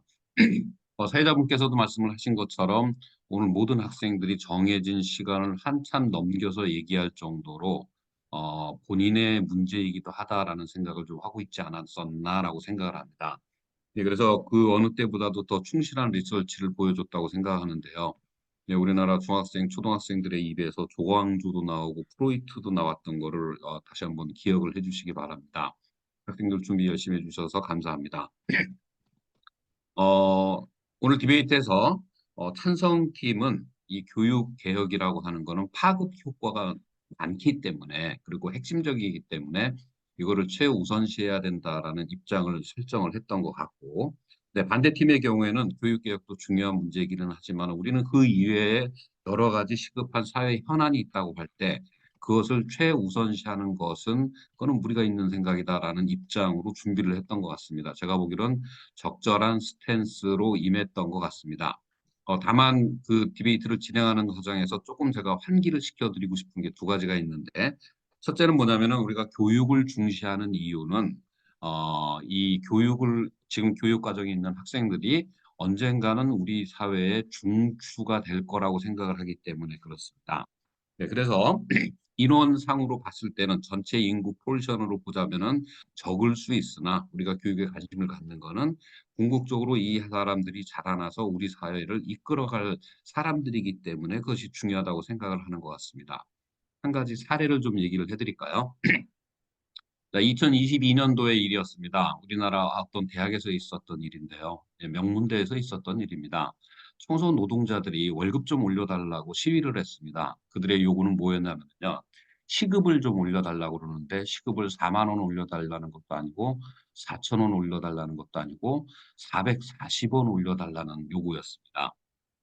사회자분께서도 말씀을 하신 것처럼 오늘 모든 학생들이 정해진 시간을 한참 넘겨서 얘기할 정도로 본인의 문제이기도 하다라는 생각을 좀 하고 있지 않았었나라고 생각을 합니다. 네, 그래서 그 어느 때보다도 더 충실한 리서치를 보여줬다고 생각하는데요. 네, 우리나라 중학생, 초등학생들의 입에서 조광조도 나오고 프로이트도 나왔던 거를 다시 한번 기억을 해주시기 바랍니다. 학생들 준비 열심히 해주셔서 감사합니다. 오늘 디베이트에서 찬성팀은 이 교육 개혁이라고 하는 거는 파급 효과가 많기 때문에 그리고 핵심적이기 때문에 이거를 최우선시해야 된다라는 입장을 설정을 했던 것 같고, 네, 반대팀의 경우에는 교육 개혁도 중요한 문제이기는 하지만 우리는 그 이외에 여러 가지 시급한 사회 현안이 있다고 할 때 그것을 최우선시하는 것은 그거는 무리가 있는 생각이다라는 입장으로 준비를 했던 것 같습니다. 제가 보기로는 적절한 스탠스로 임했던 것 같습니다. 다만 그 디베이트를 진행하는 과정에서 조금 제가 환기를 시켜드리고 싶은 게 두 가지가 있는데, 첫째는 뭐냐면은 우리가 교육을 중시하는 이유는 이 지금 교육 과정에 있는 학생들이 언젠가는 우리 사회의 중추가 될 거라고 생각을 하기 때문에 그렇습니다. 네, 그래서 인원상으로 봤을 때는 전체 인구 포지션으로 보자면은 적을 수 있으나 우리가 교육에 관심을 갖는 거는 궁극적으로 이 사람들이 자라나서 우리 사회를 이끌어갈 사람들이기 때문에 그것이 중요하다고 생각을 하는 것 같습니다. 한 가지 사례를 좀 얘기를 해드릴까요? 자, 2022년도의 일이었습니다. 우리나라 어떤 대학에서 있었던 일인데요. 예, 명문대에서 있었던 일입니다. 청소 노동자들이 월급 좀 올려달라고 시위를 했습니다. 그들의 요구는 뭐였냐면요. 시급을 좀 올려달라고 그러는데 시급을 4만 원 올려달라는 것도 아니고 4천 원 올려달라는 것도 아니고 440원 올려달라는 요구였습니다.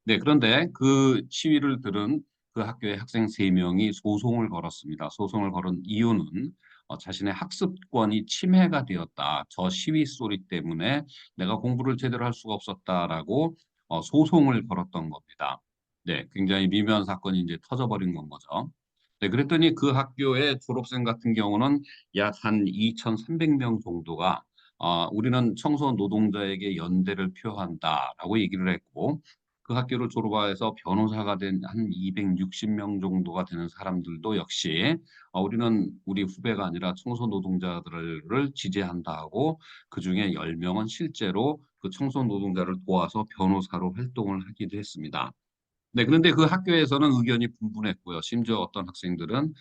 네, 그런데 그 시위를 들은 그 학교의 학생 3명이 소송을 걸었습니다. 소송을 걸은 이유는 자신의 학습권이 침해가 되었다. 저 시위 소리 때문에 내가 공부를 제대로 할 수가 없었다라고 소송을 걸었던 겁니다. 네, 굉장히 미묘한 사건이 이제 터져버린 건 거죠. 네, 그랬더니 그 학교의 졸업생 같은 경우는 약 한 2,300명 정도가 우리는 청소 노동자에게 연대를 표한다라고 얘기를 했고 그 학교를 졸업해서 변호사가 된 한 260명 정도가 되는 사람들도 역시 우리는 우리 후배가 아니라 청소 노동자들을 지지한다 하고 그중에 10명은 실제로 그 청소 노동자를 도와서 변호사로 활동을 하기도 했습니다. 네, 그런데 그 학교에서는 의견이 분분했고요. 심지어 어떤 학생들은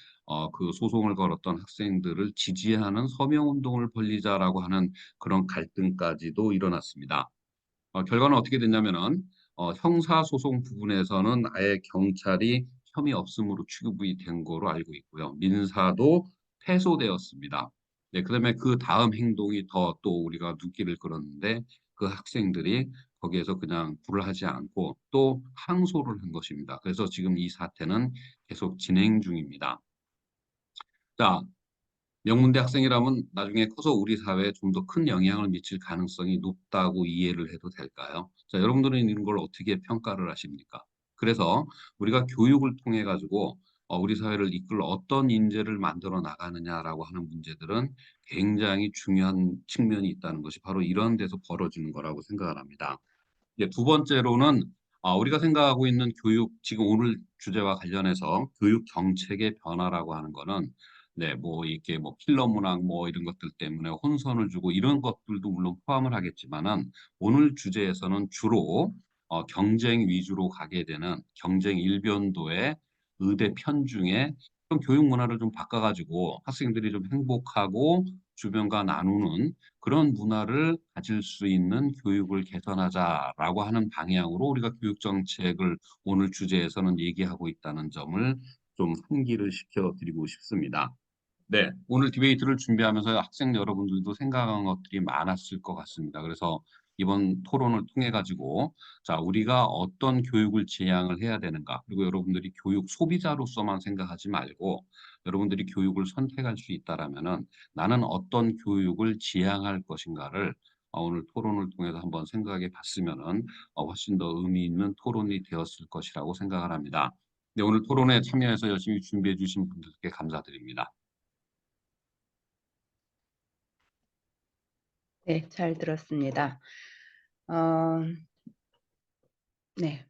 그 소송을 걸었던 학생들을 지지하는 서명 운동을 벌리자라고 하는 그런 갈등까지도 일어났습니다. 결과는 어떻게 됐냐면은 형사소송 부분에서는 아예 경찰이 혐의 없음으로 취급이 된 거로 알고 있고요. 민사도 패소되었습니다. 네, 그다음에 그 다음 행동이 더 또 우리가 눈길을 끌었는데 그 학생들이 거기에서 그냥 불하지 않고 또 항소를 한 것입니다. 그래서 지금 이 사태는 계속 진행 중입니다. 자, 명문대 학생이라면 나중에 커서 우리 사회에 좀 더 큰 영향을 미칠 가능성이 높다고 이해를 해도 될까요? 자, 여러분들은 이런 걸 어떻게 평가를 하십니까? 그래서 우리가 교육을 통해 가지고 우리 사회를 이끌어 어떤 인재를 만들어 나가느냐라고 하는 문제들은 굉장히 중요한 측면이 있다는 것이 바로 이런 데서 벌어지는 거라고 생각을 합니다. 이제 두 번째로는 우리가 생각하고 있는 교육, 지금 오늘 주제와 관련해서 교육 정책의 변화라고 하는 거는 네, 뭐 이렇게 뭐 킬러 문학 뭐 이런 것들 때문에 혼선을 주고 이런 것들도 물론 포함을 하겠지만은 오늘 주제에서는 주로 경쟁 위주로 가게 되는 경쟁 일변도의 의대 편중에 좀 교육 문화를 좀 바꿔가지고 학생들이 좀 행복하고 주변과 나누는 그런 문화를 가질 수 있는 교육을 개선하자라고 하는 방향으로 우리가 교육 정책을 오늘 주제에서는 얘기하고 있다는 점을 좀 상기를 시켜드리고 싶습니다. 네, 오늘 디베이트를 준비하면서 학생 여러분들도 생각한 것들이 많았을 것 같습니다. 그래서 이번 토론을 통해 가지고 자, 우리가 어떤 교육을 지향을 해야 되는가, 그리고 여러분들이 교육 소비자로서만 생각하지 말고 여러분들이 교육을 선택할 수 있다라면은 나는 어떤 교육을 지향할 것인가를 오늘 토론을 통해서 한번 생각해 봤으면은 훨씬 더 의미 있는 토론이 되었을 것이라고 생각을 합니다. 네, 오늘 토론에 참여해서 열심히 준비해 주신 분들께 감사드립니다. 네, 잘 들었습니다. 어, 네,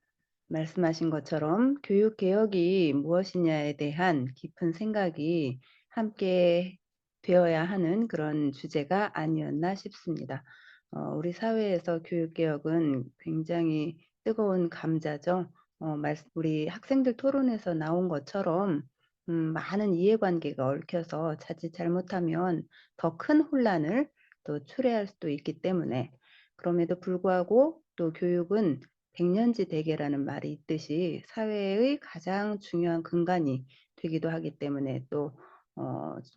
말씀하신 것처럼 교육개혁이 무엇이냐에 대한 깊은 생각이 함께 되어야 하는 그런 주제가 아니었나 싶습니다. 우리 사회에서 교육개혁은 굉장히 뜨거운 감자죠. 우리 학생들 토론에서 나온 것처럼 많은 이해관계가 얽혀서 자칫 잘못하면 더 큰 혼란을 또 초래할 수도 있기 때문에 그럼에도 불구하고 또 교육은 백년지 대계라는 말이 있듯이 사회의 가장 중요한 근간이 되기도 하기 때문에 또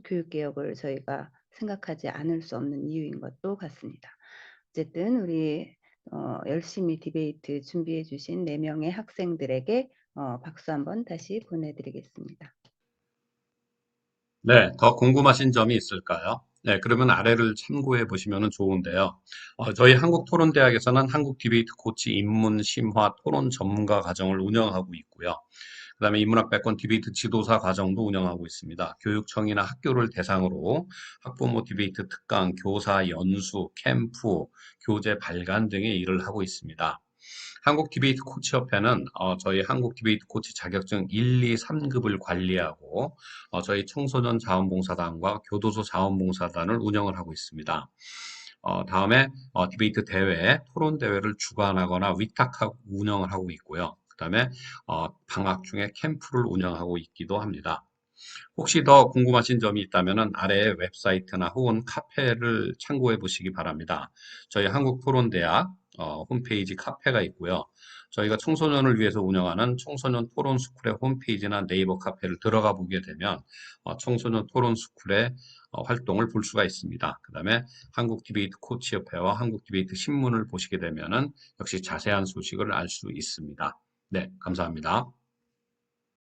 교육개혁을 저희가 생각하지 않을 수 없는 이유인 것도 같습니다. 어쨌든 우리 열심히 디베이트 준비해 주신 4명의 학생들에게 박수 한번 다시 보내드리겠습니다. 네, 더 궁금하신 점이 있을까요? 네, 그러면 아래를 참고해 보시면 좋은데요. 저희 한국토론대학에서는 한국 디베이트 코치 입문 심화 토론 전문가 과정을 운영하고 있고요. 그다음에 인문학백권 디베이트 지도사 과정도 운영하고 있습니다. 교육청이나 학교를 대상으로 학부모 디베이트 특강, 교사 연수, 캠프, 교재 발간 등의 일을 하고 있습니다. 한국 디베이트 코치협회는 저희 한국 디베이트 코치 자격증 1, 2, 3급을 관리하고 저희 청소년 자원봉사단과 교도소 자원봉사단을 운영을 하고 있습니다. 다음에 디베이트 대회, 토론 대회를 주관하거나 위탁하고 운영을 하고 있고요. 그다음에 방학 중에 캠프를 운영하고 있기도 합니다. 혹시 더 궁금하신 점이 있다면 아래 웹사이트나 혹은 카페를 참고해 보시기 바랍니다. 저희 한국토론대학 홈페이지 카페가 있고요. 저희가 청소년을 위해서 운영하는 청소년 토론 스쿨의 홈페이지나 네이버 카페를 들어가 보게 되면 청소년 토론 스쿨의 활동을 볼 수가 있습니다. 그 다음에 한국 디베이트 코치협회와 한국 디베이트 신문을 보시게 되면은 역시 자세한 소식을 알 수 있습니다. 네, 감사합니다.